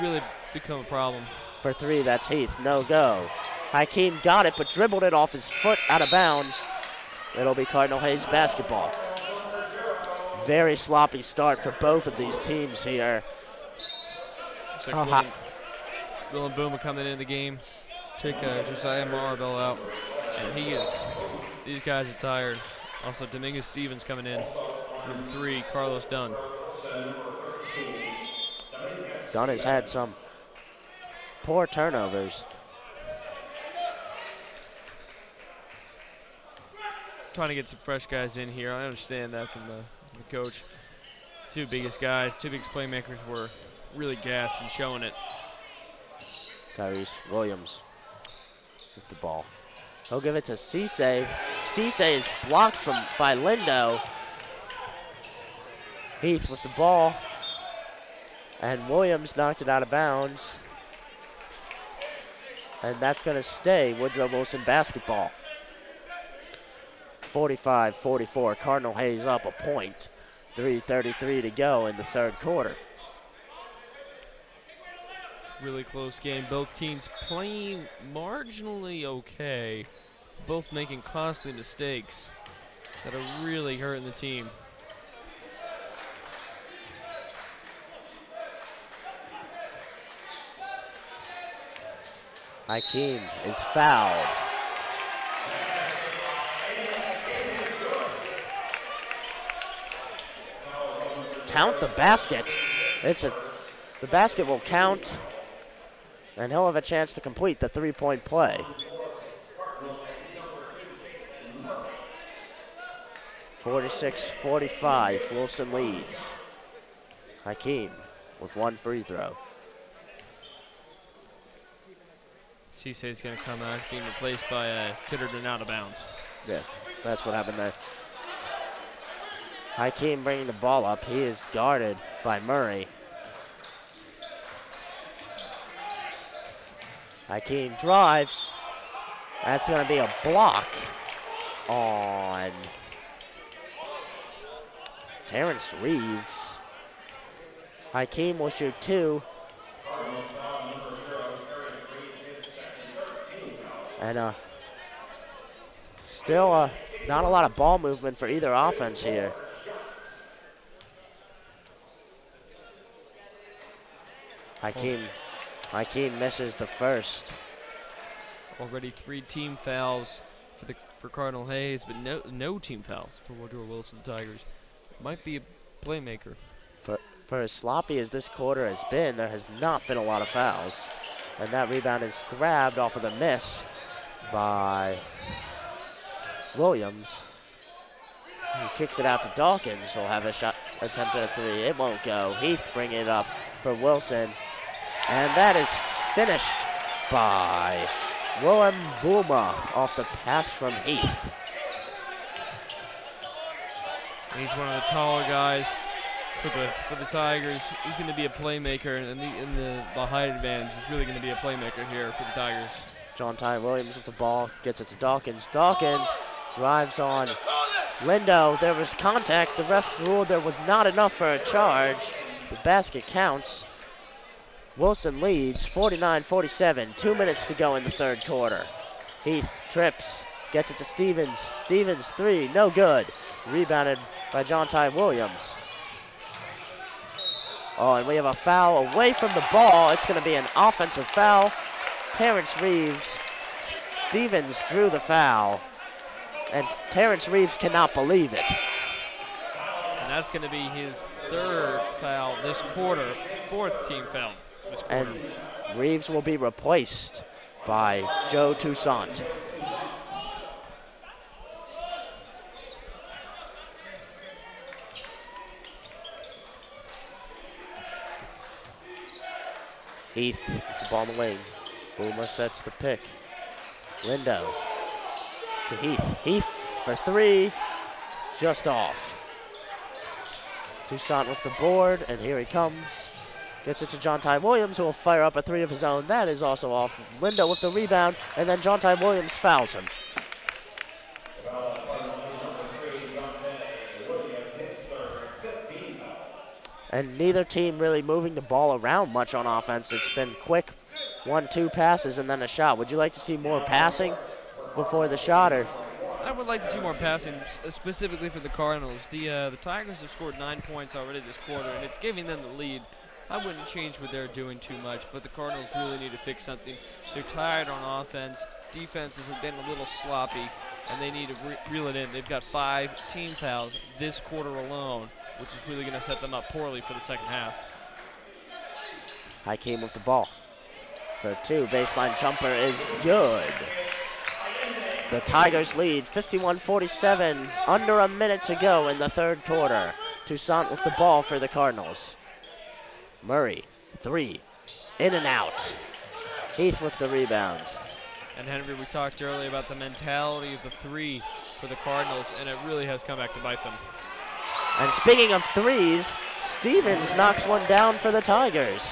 really become a problem. For 3, that's Heath, no go. Hakeem got it, but dribbled it off his foot out of bounds. It'll be Cardinal Hayes basketball. Very sloppy start for both of these teams here. Looks like Will and Boomer coming into the game. Took Josiah Marable out, and these guys are tired. Also, Dominguez Stevens coming in. Number 3, Carlos Dunn. Dunn has had some poor turnovers. Trying to get some fresh guys in here. I understand that from the coach. 2 biggest guys, 2 biggest playmakers were really gassed and showing it. Tyrese Williams with the ball. He'll give it to Cisse. Cisse is blocked by Lindo. Heath with the ball. And Williams knocked it out of bounds. And that's going to stay Woodrow Wilson basketball. 45-44, Cardinal Hayes up a point. 3:33 to go in the third quarter. Really close game. Both teams playing marginally okay. Both making costly mistakes that are really hurting the team. Hakeem is fouled. Count the basket. The basket will count, and he'll have a chance to complete the three-point play. 46-45, Wilson leads. Hakeem with one free throw. Cissé is going to come out, being replaced by Titterton out of bounds. Yeah, that's what happened there. Hakeem bringing the ball up. He is guarded by Murray. Hakeem drives. That's going to be a block on Terrence Reeves. Hakeem will shoot two. And still not a lot of ball movement for either offense here. Hakeem misses the first. Already 3 team fouls for Cardinal Hayes, but no team fouls for Woodrow Wilson Tigers. Might be a playmaker. For as sloppy as this quarter has been, there has not been a lot of fouls. And that rebound is grabbed off of the miss by Williams. He kicks it out to Dawkins, who'll have a shot attempt at a three. It won't go. Heath bringing it up for Wilson. And that is finished by Willem Bouma off the pass from Heath. He's one of the taller guys for the Tigers. He's going to be a playmaker, and the height advantage is really going to be a playmaker here for the Tigers. John Ty Williams with the ball, gets it to Dawkins. Dawkins drives on Lindo. There was contact. The ref ruled there was not enough for a charge. The basket counts. Wilson leads 49-47. 2 minutes to go in the third quarter. Heath trips, gets it to Stevens. Stevens three, no good. Rebounded by John Ty Williams. Oh, and we have a foul away from the ball. It's going to be an offensive foul. Terrence Reeves. Stevens drew the foul. And Terrence Reeves cannot believe it. And that's going to be his third foul this quarter, 4th team foul this quarter. And Reeves will be replaced by Joe Toussaint. Heath, the ball in the wing. Boomer sets the pick. Lindo to Heath. Heath for three, just off. Toussaint with the board, and here he comes. Gets it to John Ty Williams, who will fire up a three of his own. That is also off. Lindo with the rebound, and then John Ty Williams fouls him. And neither team really moving the ball around much on offense. It's been quick 1-2 passes and then a shot. Would you like to see more passing before the shot? Or? I would like to see more passing, specifically for the Cardinals. The Tigers have scored 9 points already this quarter, and it's giving them the lead. I wouldn't change what they're doing too much, but the Cardinals really need to fix something. They're tired on offense. Defense has been a little sloppy, and they need to reel it in. They've got 5 team fouls this quarter alone, which is really going to set them up poorly for the second half. Hakeem with the ball. For two, baseline jumper is good. The Tigers lead 51-47, under a minute to go in the third quarter. Toussaint with the ball for the Cardinals. Murray, three, in and out. Heath with the rebound. And Henry, we talked earlier about the mentality of the three for the Cardinals, and it really has come back to bite them. And speaking of threes, Stevens knocks one down for the Tigers.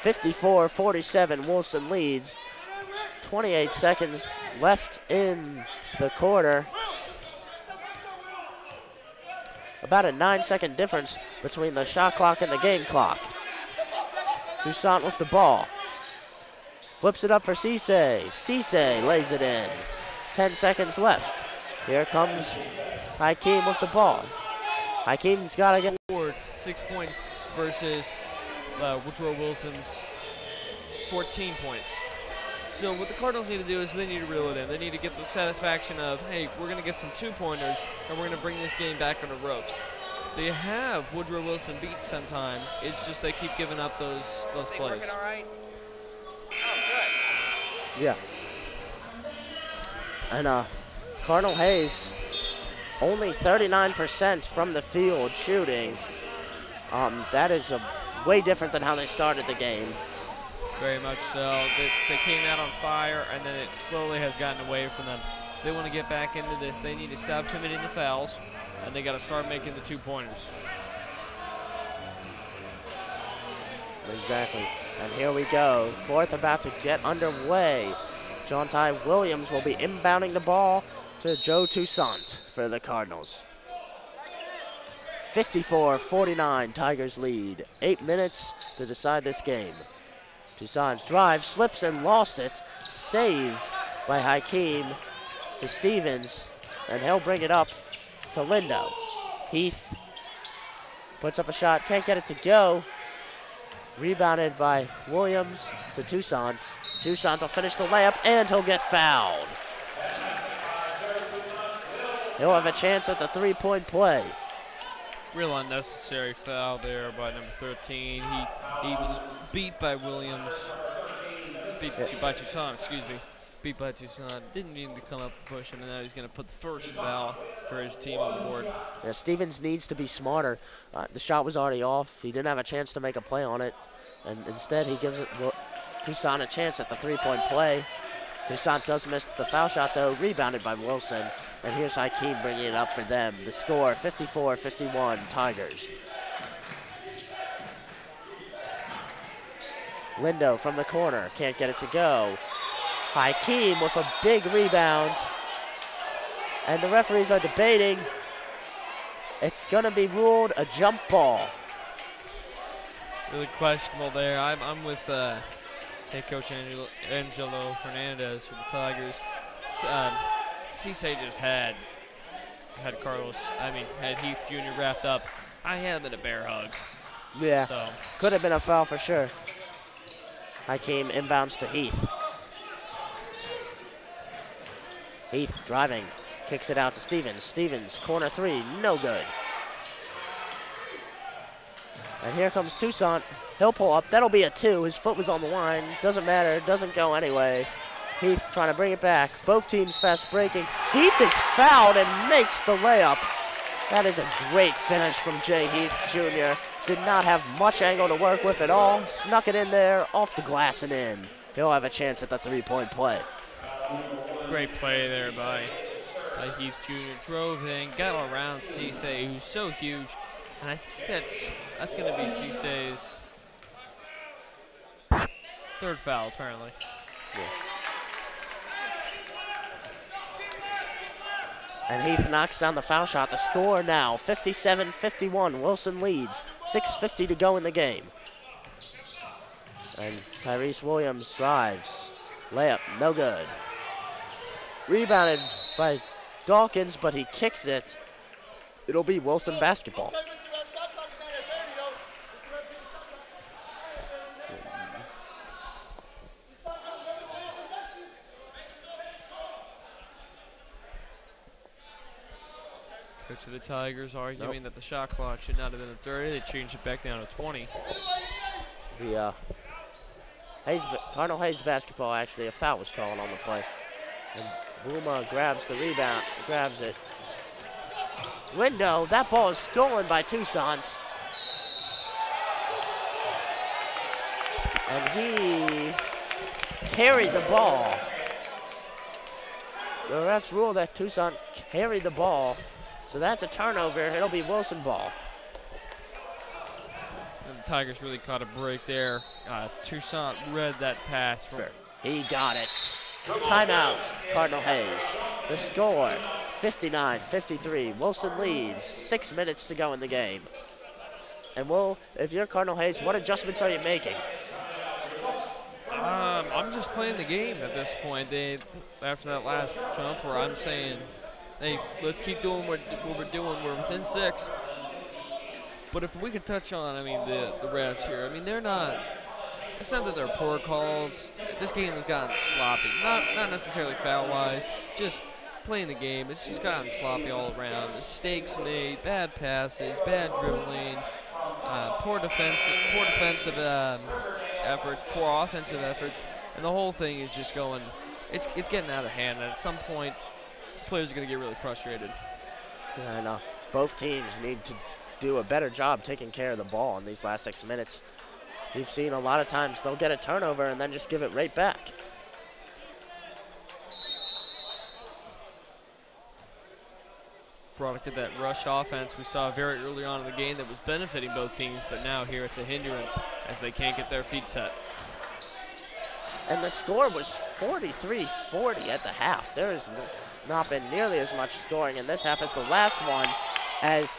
(54-47), Wilson leads. 28 seconds left in the quarter. About a 9-second difference between the shot clock and the game clock. Toussaint with the ball. Flips it up for Cisse. Cisse lays it in. 10 seconds left. Here comes Hakeem with the ball. Hakeem's got to get 6 points versus Woodrow Wilson's 14 points. So what the Cardinals need to do is they need to reel it in. They need to get the satisfaction of, hey, we're going to get some 2-pointers and we're going to bring this game back on the ropes. They have Woodrow Wilson beat sometimes. It's just they keep giving up those plays. Working all right? Oh, good. Yeah. And Cardinal Hayes, only 39% from the field shooting. That is way different than how they started the game. Very much so. They came out on fire, and then it slowly has gotten away from them. If they want to get back into this, they need to stop committing the fouls, and they got to start making the 2-pointers. Exactly. And here we go. Fourth about to get underway. Jontai Williams will be inbounding the ball to Joe Toussaint for the Cardinals. 54-49, Tigers lead. 8 minutes to decide this game. Toussaint drives, slips, and lost it. Saved by Hakeem to Stevens, and he'll bring it up to Lindo. Heath puts up a shot, can't get it to go. Rebounded by Williams to Toussaint. Toussaint will finish the layup, and he'll get fouled. He'll have a chance at the 3-point play. Real unnecessary foul there by number 13. He was beat by Williams, by Toussaint, excuse me. Beat by Toussaint. Didn't need to come up and push him, and now he's going to put the first foul for his team on the board. Yeah, Stevens needs to be smarter. The shot was already off. He didn't have a chance to make a play on it, and instead he gives Toussaint a chance at the 3-point play. Toussaint does miss the foul shot, though, rebounded by Wilson. And here's Hakeem bringing it up for them. The score, 54-51, Tigers. Lindo from the corner, can't get it to go. Hakeem with a big rebound. And the referees are debating. It's going to be ruled a jump ball. Really questionable there. I'm with head coach Angelo Hernandez for the Tigers. Cisse just had Heath Jr. wrapped up. I had him in a bear hug. Yeah, so. Could have been a foul for sure. Hakeem inbounds to Heath. Heath driving, kicks it out to Stevens. Stevens, corner 3, no good. And here comes Toussaint. He'll pull up. That'll be a 2. His foot was on the line. Doesn't matter. Doesn't go anyway. Heath trying to bring it back. Both teams fast breaking. Heath is fouled and makes the layup. That is a great finish from Jay Heath Jr. Did not have much angle to work with at all. Snuck it in there, off the glass and in. He'll have a chance at the 3-point play. Great play there by Heath Jr. Drove in, got around Cisse, who's so huge. And I think that's going to be Cisse's 3rd foul, apparently. Yeah. And Heath knocks down the foul shot. The score now, 57-51. Wilson leads. 6:50 to go in the game. And Tyrese Williams drives. Layup, no good. Rebounded by Dawkins, but he kicked it. It'll be Wilson basketball. Coach of the Tigers arguing that the shot clock should not have been at 30. They changed it back down to 20. The Cardinal Hayes basketball, actually, a foul was called on the play. And Buma grabs the rebound, grabs it. Lindo, that ball is stolen by Toussaint. And he carried the ball. The refs ruled that Toussaint carried the ball. So that's a turnover. It'll be Wilson ball. And the Tigers really caught a break there. Toussaint read that pass. He got it. Timeout, Cardinal Hayes. The score, 59-53. Wilson leads, 6 minutes to go in the game. And if you're Cardinal Hayes, what adjustments are you making? I'm just playing the game at this point. After that last jump where I'm saying, hey, let's keep doing what we're doing. We're within 6. But if we could touch on, I mean, the refs here, I mean, it's not that they're poor calls. This game has gotten sloppy. Not necessarily foul-wise, just playing the game. It's just gotten sloppy all around. Mistakes made, bad passes, bad dribbling, poor defensive efforts, poor offensive efforts, and the whole thing is just going, it's getting out of hand. And at some point, players are going to get really frustrated. Yeah, I know. Both teams need to do a better job taking care of the ball in these last 6 minutes. We've seen a lot of times they'll get a turnover and then just give it right back. Product of that rushed offense we saw very early on in the game that was benefiting both teams, but now here it's a hindrance as they can't get their feet set. And the score was 43-40 at the half. There has not been nearly as much scoring in this half as the last one, as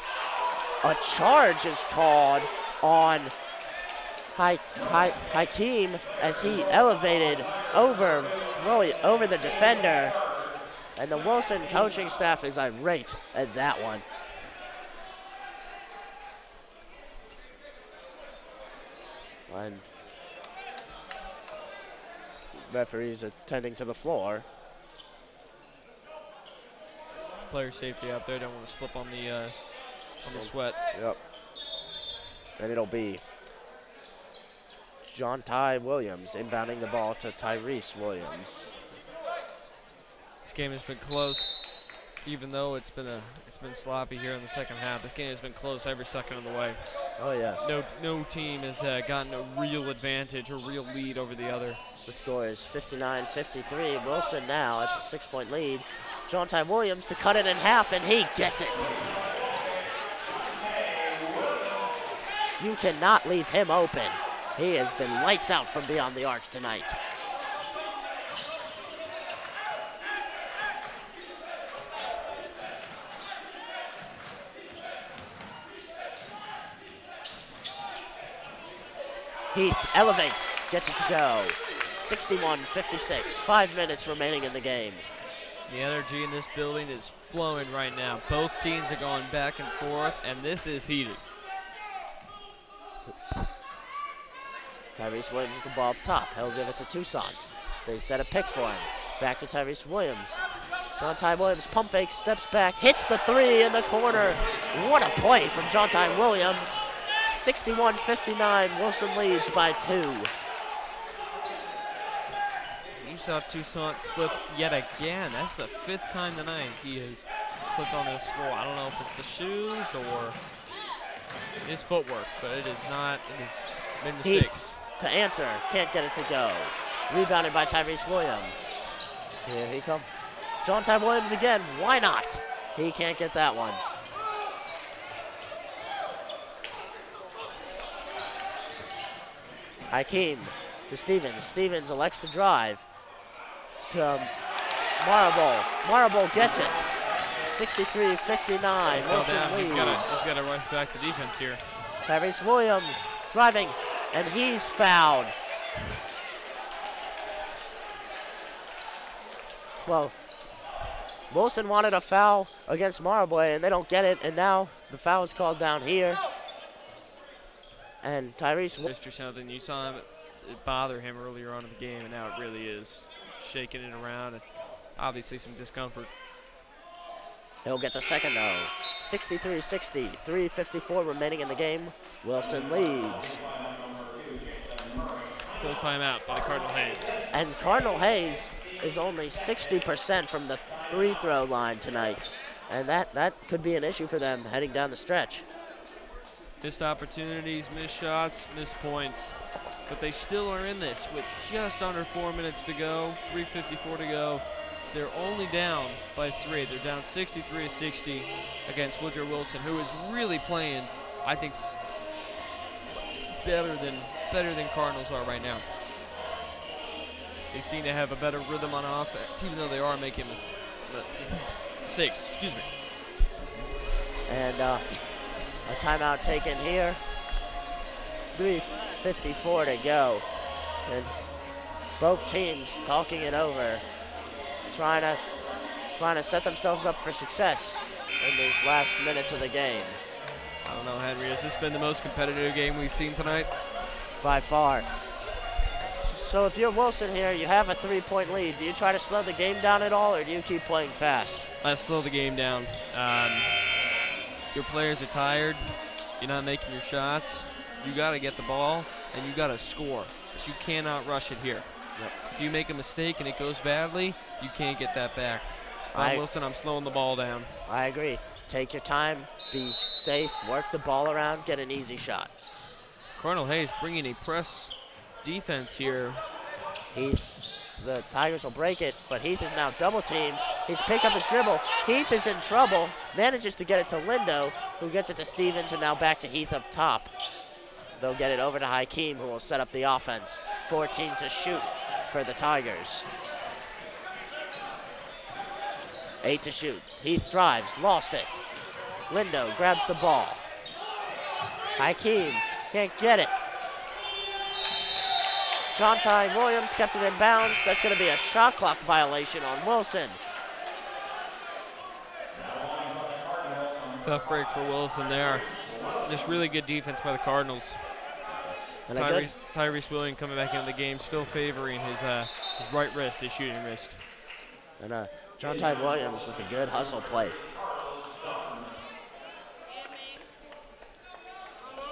a charge is called on Hakeem as he elevated over the defender. And the Wilson coaching staff is irate at that one. And referees attending to the floor. Player safety out there, don't want to slip on the sweat. Yep. And it'll be John Ty Williams inbounding the ball to Tyrese Williams. This game has been close, even though it's been sloppy here in the second half. This game has been close every second of the way. Oh yes. No team has gotten a real advantage or real lead over the other. The score is 59-53. Wilson now has a 6-point lead. John Ty Williams to cut it in half, and he gets it. You cannot leave him open. He has been lights out from beyond the arc tonight. Heath elevates, gets it to go. 61-56, 5 minutes remaining in the game. The energy in this building is flowing right now. Both teams are going back and forth, and this is heated. Tyrese Williams with the ball up top. He'll give it to Toussaint. They set a pick for him. Back to Tyrese Williams. John Ty Williams pump fake, steps back, hits the 3 in the corner. What a play from John Ty Williams. 61-59, Wilson leads by 2. You saw Toussaint slip yet again. That's the 5th time tonight he has slipped on this floor. I don't know if it's the shoes or his footwork, but it is not. It has been mistakes. Heath to answer, can't get it to go. Rebounded by Tyrese Williams. Here he comes. John Ty Williams again, why not? He can't get that one. Hakeem to Stevens. Stevens elects to drive to Marable. Marable gets it. 63-59. Wilson leads. He's got to rush back to defense here. Tyrese Williams driving, and he's fouled. Well, Wilson wanted a foul against Marable, and they don't get it, and now the foul is called down here. And Tyrese Mr. Something, you saw him bother him earlier on in the game, and now it really is shaking it around, and obviously some discomfort. He'll get the second though. 63-60, 3:54 remaining in the game. Wilson leads. Full timeout by the Cardinal Hayes. And Cardinal Hayes is only 60% from the free throw line tonight. And that could be an issue for them heading down the stretch. Missed opportunities, missed shots, missed points. But they still are in this with just under 4 minutes to go, 3:54 to go. They're only down by 3. They're down 63-60 against Woodrow Wilson, who is really playing, I think, better than Cardinals are right now. They seem to have a better rhythm on offense, even though they are making mistakes. Excuse me. And a timeout taken here. 3:54 to go. And both teams talking it over, trying to set themselves up for success in these last minutes of the game. I don't know, Henry. Has this been the most competitive game we've seen tonight? By far. So if you're Wilson here, you have a 3-point lead. Do you try to slow the game down at all, or do you keep playing fast? I slow the game down. Your players are tired. You're not making your shots. You got to get the ball, and you got to score. But you cannot rush it here. Yep. If you make a mistake and it goes badly, you can't get that back. If I'm Wilson, I'm slowing the ball down. I agree. Take your time, be safe, work the ball around, get an easy shot. Cardinal Hayes bringing a press defense here. The Tigers will break it, but Heath is now double teamed. He's picked up his dribble. Heath is in trouble, manages to get it to Lindo, who gets it to Stevens, and now back to Heath up top. They'll get it over to Hakeem, who will set up the offense. 14 to shoot for the Tigers. 8 to shoot. Heath drives, lost it. Lindo grabs the ball. Hakeem can't get it. Jontai Williams kept it in bounds. That's going to be a shot clock violation on Wilson. Tough break for Wilson there. Just really good defense by the Cardinals. And Tyrese Williams coming back into the game, still favoring his right wrist, his shooting wrist. And Jontai Williams with a good hustle play.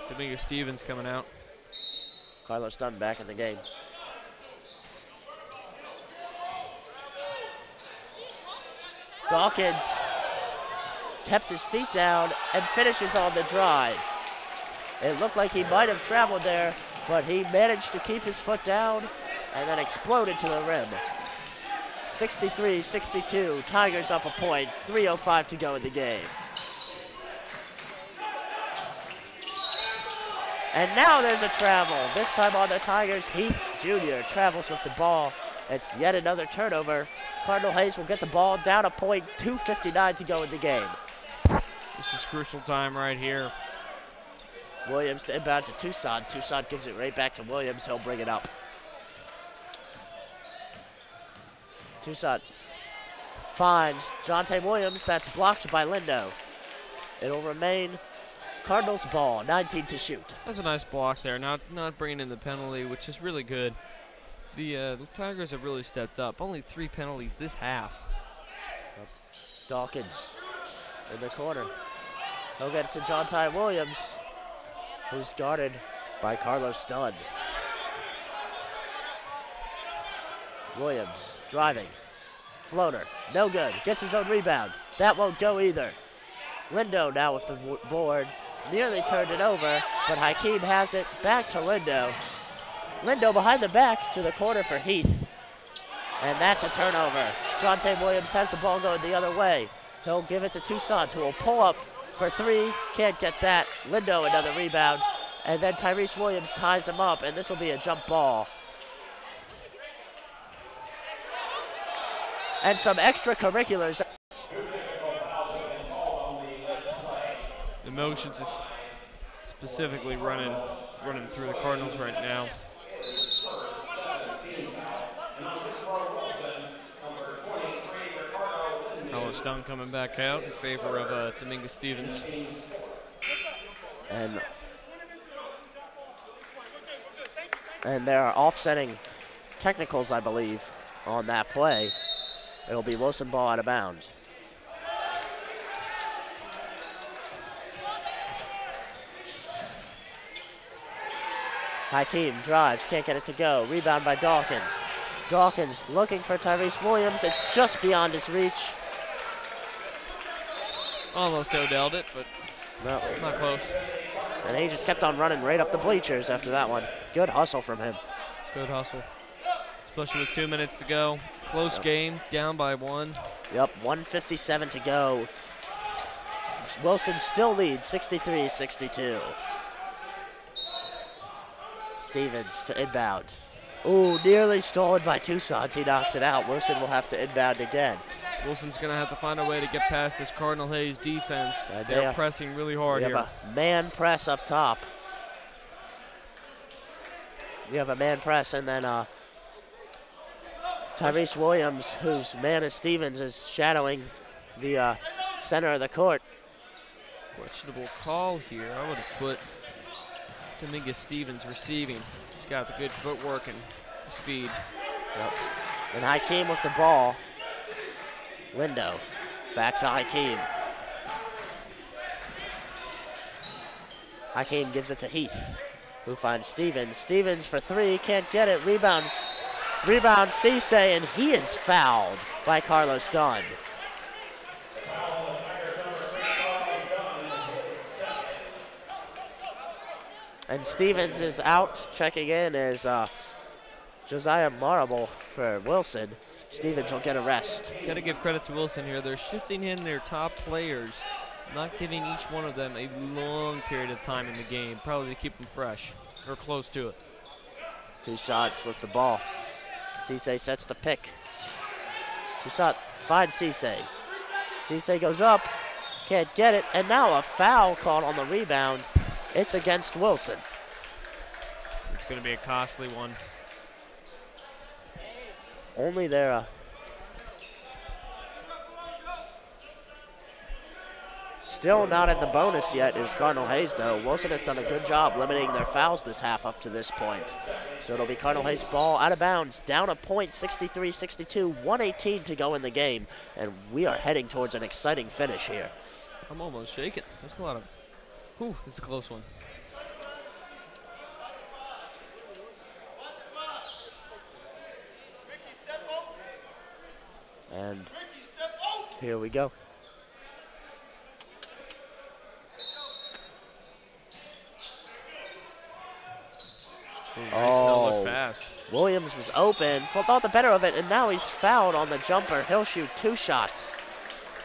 Dominguez Stevens coming out. Carlos Dunn back in the game. Dawkins kept his feet down and finishes on the drive. It looked like he might have traveled there, but he managed to keep his foot down and then exploded to the rim. 63-62, Tigers up a point, 3:05 to go in the game. And now there's a travel, this time on the Tigers. Heath Jr. travels with the ball. It's yet another turnover. Cardinal Hayes will get the ball down a point, 2:59 to go in the game. This is crucial time right here. Williams to inbound to Toussaint. Toussaint gives it right back to Williams. He'll bring it up. Toussaint finds Jontai Williams. That's blocked by Lindo. It'll remain Cardinals ball, 19 to shoot. That's a nice block there, not bringing in the penalty, which is really good. The Tigers have really stepped up. Only 3 penalties this half. Dawkins in the corner. He'll get it to Jontai Williams, who's guarded by Carlos Dunn. Williams driving. Floater, no good. Gets his own rebound. That won't go either. Lindo now with the board. Nearly turned it over, but Hakeem has it back to Lindo. Lindo behind the back to the corner for Heath. And that's a turnover. Jontai Williams has the ball going the other way. He'll give it to Toussaint, who will pull up for 3. Can't get that. Lindo another rebound. And then Tyrese Williams ties him up, and this will be a jump ball. And some extracurriculars. Emotions is specifically running through the Cardinals right now. Carlos Dunn coming back out in favor of Dominguez Stevens. And there are offsetting technicals, I believe, on that play. It'll be Wilson ball out of bounds. Hakeem drives, can't get it to go. Rebound by Dawkins. Dawkins looking for Tyrese Williams. It's just beyond his reach. Almost Odell'd it, but no, not close. And he just kept on running right up the bleachers after that one. Good hustle from him. Good hustle. Especially with 2 minutes to go. Close game, down by 1. Yep, 1:57 to go. Wilson still leads 63-62. Stevens to inbound. Ooh, nearly stolen by Toussaint. He knocks it out. Wilson will have to inbound again. Wilson's going to have to find a way to get past this Cardinal Hayes defense. They're pressing really hard We here. have a man press up top. We have a man press, and then Tyrese Williams, whose man is Stevens, is shadowing the center of the court. Questionable call here. I would have put Dominguez Stevens receiving. He's got the good footwork and speed. Yep. And Hakeem with the ball. Lindo. Back to Hakeem. Hakeem gives it to Heath, who finds Stevens. Stevens for three, can't get it. Rebound Cisse, and he is fouled by Carlos Dunn. And Stevens is out. Checking in is Josiah Marable for Wilson. Stevens will get a rest. Got to give credit to Wilson here. They're shifting in their top players, not giving each one of them a long period of time in the game, probably to keep them fresh or close to it. Toussaint with the ball. Cisse sets the pick. Toussaint finds Cisse. Cisse goes up, can't get it, and now a foul called on the rebound. It's against Wilson. It's going to be a costly one. Only their still not in the bonus yet is Cardinal Hayes, though. Wilson has done a good job limiting their fouls this half up to this point. So it'll be Cardinal Hayes ball out of bounds, down a point, 63-62, 1:18 to go in the game, and we are heading towards an exciting finish here. I'm almost shaking. There's a lot of, whew, this is a close one. And here we go. Oh, pass. Williams was open, thought the better of it, and now he's fouled on the jumper. He'll shoot 2 shots.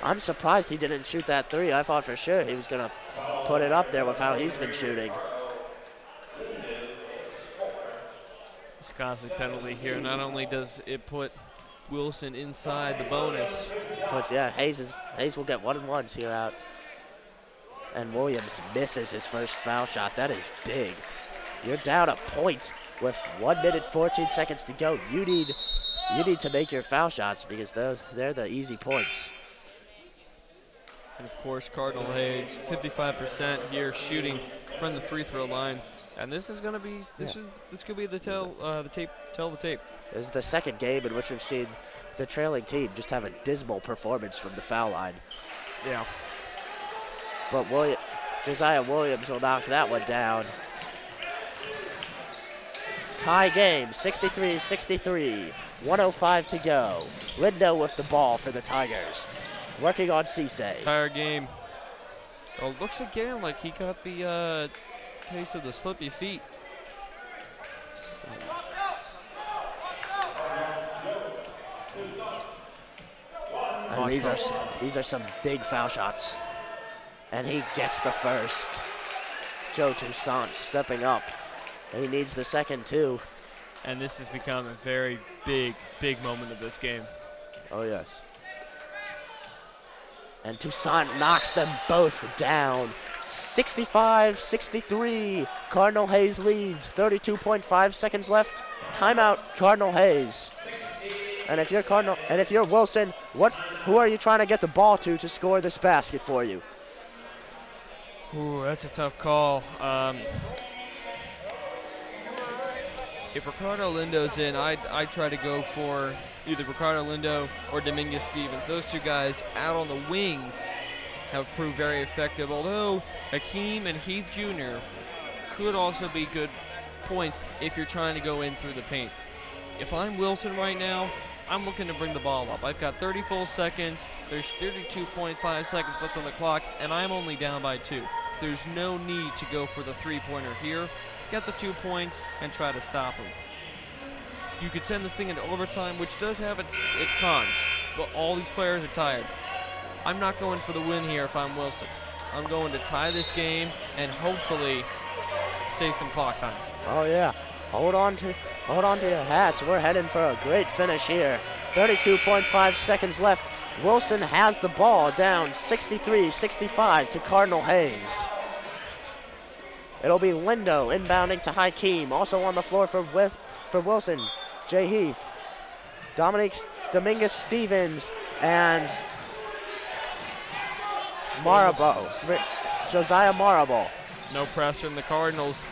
I'm surprised he didn't shoot that 3. I thought for sure he was going to put it up there with how he's been shooting. It's a costly penalty here. Not only does it put Wilson inside the bonus, but yeah, Hayes will get 1-and-1s here out. And Williams misses his first foul shot. That is big. You're down a point with 1 minute 14 seconds to go. You need to make your foul shots because they're the easy points. And of course, Cardinal Hayes, 55% here shooting from the free throw line, and this is going to be this could be the tell the tape. This is the second game in which we've seen the trailing team just have a dismal performance from the foul line. Yeah. But Josiah Williams will knock that one down. Tie game, 63-63, 1:05 to go. Lindo with the ball for the Tigers. Working on Cisse. Entire game. Oh, looks again like he got the case of the slippy feet. And these are some big foul shots. And he gets the first. Joe Toussaint stepping up. He needs the second too. And this has become a very big moment of this game. Oh yes. And Toussaint knocks them both down. 65-63. Cardinal Hayes leads. 32.5 seconds left. Timeout, Cardinal Hayes. And if you're Wilson, who are you trying to get the ball to score this basket for you? Ooh, that's a tough call. If Ricardo Lindo's in, I try to go for either Ricardo Lindo or Dominguez Stevens. Those two guys out on the wings have proved very effective, although Hakeem and Heath Jr. could also be good points if you're trying to go in through the paint. If I'm Wilson right now, I'm looking to bring the ball up. I've got 30 full seconds. There's 32.5 seconds left on the clock, and I'm only down by 2. There's no need to go for the three-pointer here. Get the 2 points and try to stop him. You could send this thing into overtime, which does have its cons, but all these players are tired. I'm not going for the win here if I'm Wilson. I'm going to tie this game and hopefully save some clock time. Oh yeah. Hold on to your hats. We're heading for a great finish here. 32.5 seconds left. Wilson has the ball down 63-65 to Cardinal Hayes. It'll be Lindo inbounding to Hakeem. Also on the floor for Wilson, Jay Heath, Dominguez Stevens, and Josiah Marable. No pressure in the Cardinals.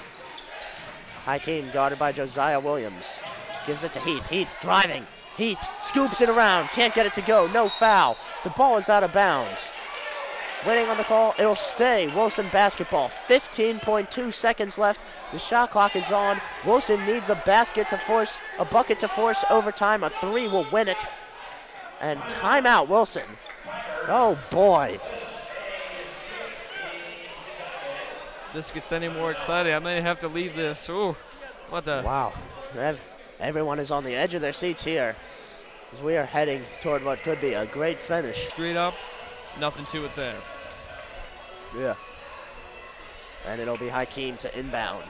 Hakeem guarded by Josiah Williams. Gives it to Heath. Heath driving. Heath scoops it around. Can't get it to go. No foul. The ball is out of bounds. Waiting on the call. It'll stay. Wilson basketball. 15.2 seconds left. The shot clock is on. Wilson needs a bucket to force overtime. A three will win it. And timeout, Wilson. Oh boy. This gets any more exciting. I may have to leave this. Ooh, what the? Wow. Everyone is on the edge of their seats here as we are heading toward what could be a great finish. Straight up, nothing to it there. Yeah. And it'll be Hakeem to inbound.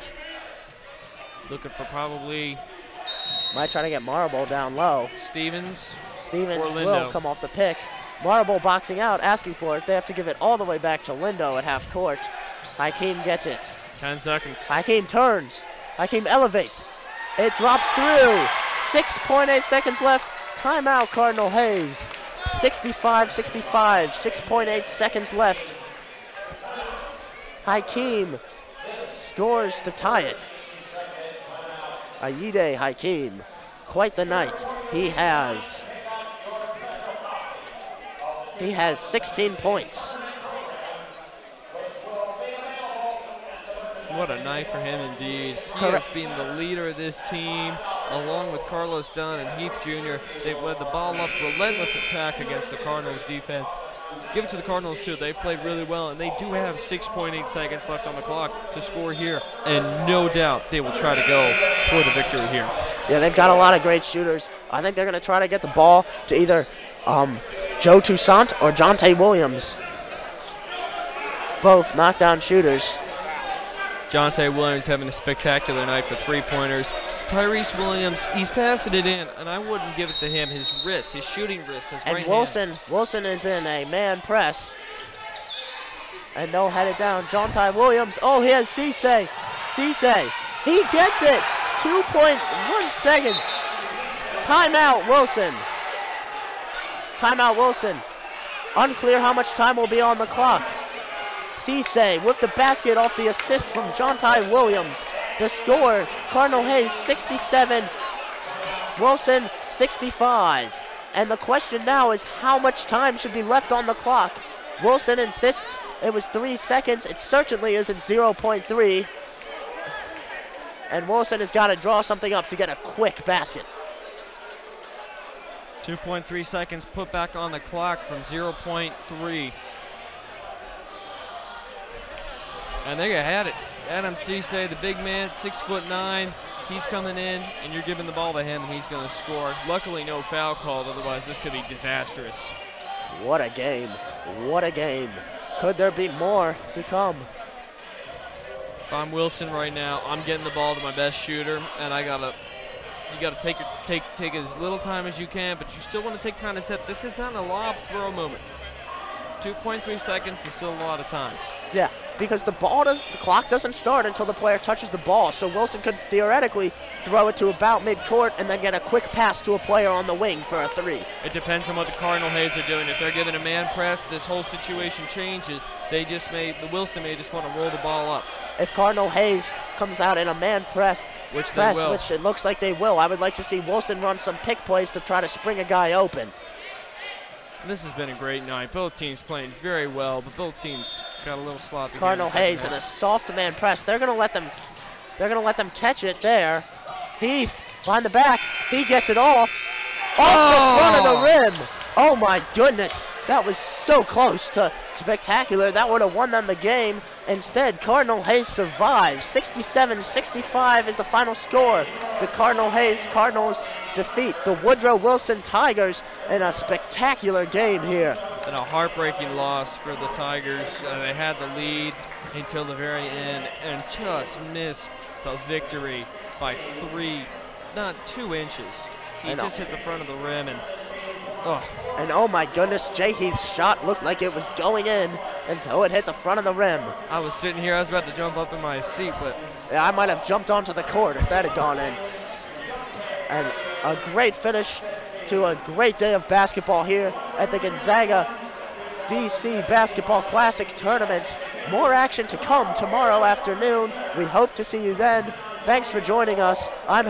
Looking for probably... Might try to get Marble down low. Stevens will come off the pick. Marble boxing out, asking for it. They have to give it all the way back to Lindo at half court. Hakeem gets it. 10 seconds. Hakeem turns. Hakeem elevates. It drops through. 6.8 seconds left. Timeout, Cardinal Hayes. 65-65. 6.8 seconds left. Hakeem scores to tie it. Ayide Hakeem. Quite the night. He has 16 points. What a night for him indeed. He has been the leader of this team, along with Carlos Dunn and Heath Jr. They've led the ball up, relentless attack against the Cardinals defense. Give it to the Cardinals too. They played really well, and they do have 6.8 seconds left on the clock to score here, and no doubt they will try to go for the victory here. Yeah, they've got a lot of great shooters. I think they're going to try to get the ball to either Joe Toussaint or Jonte Williams. Both knockdown shooters. Jonte Williams having a spectacular night for three-pointers. Tyrese Williams, he's passing it in, and I wouldn't give it to him. His wrist, his shooting wrist, his right hand. Wilson is in a man press. And they'll head it down. Jonte Williams, oh, he has Cisse. Cisse, he gets it. 2.1 seconds. Timeout, Wilson. Timeout, Wilson. Unclear how much time will be on the clock. Cisse with the basket off the assist from Jonte Williams. The score, Cardinal Hayes 67, Wilson 65. And the question now is how much time should be left on the clock? Wilson insists it was 3 seconds. It certainly isn't 0.3. And Wilson has got to draw something up to get a quick basket. 2.3 seconds put back on the clock from 0.3. And there you had it. Adam Cisse, the big man, 6'9". He's coming in, and you're giving the ball to him, and he's going to score. Luckily, no foul called. Otherwise, this could be disastrous. What a game. What a game. Could there be more to come? If I'm Wilson right now, I'm getting the ball to my best shooter, and you got to take as little time as you can, but you still want to take time to set. This is not a lob throw moment. 2.3 seconds is still a lot of time. Yeah, because the clock doesn't start until the player touches the ball, so Wilson could theoretically throw it to about midcourt and then get a quick pass to a player on the wing for a three. It depends on what the Cardinal Hayes are doing. If they're giving a man press, this whole situation changes. Wilson may just want to roll the ball up. If Cardinal Hayes comes out in a man press, which it looks like they will, I would like to see Wilson run some pick plays to try to spring a guy open. This has been a great night. Both teams playing very well, but both teams got a little sloppy. Cardinal Hayes in a soft man press. They're gonna let them catch it there. Heath behind the back. He gets it off the front of the rim. Oh my goodness. That was so close to spectacular. That would have won them the game. Instead, Cardinal Hayes survives. 67-65 is the final score. The Cardinals defeat the Woodrow Wilson Tigers in a spectacular game here. And a heartbreaking loss for the Tigers. They had the lead until the very end and just missed the victory. by 3, not 2 inches. He just hit the front of the rim, and And oh my goodness, Jay Heath's shot looked like it was going in until it hit the front of the rim. I was sitting here, I was about to jump up in my seat, but Yeah, I might have jumped onto the court if that had gone in. And a great finish to a great day of basketball here at the Gonzaga DC Basketball Classic Tournament. More action to come tomorrow afternoon. We hope to see you then. Thanks for joining us. I'm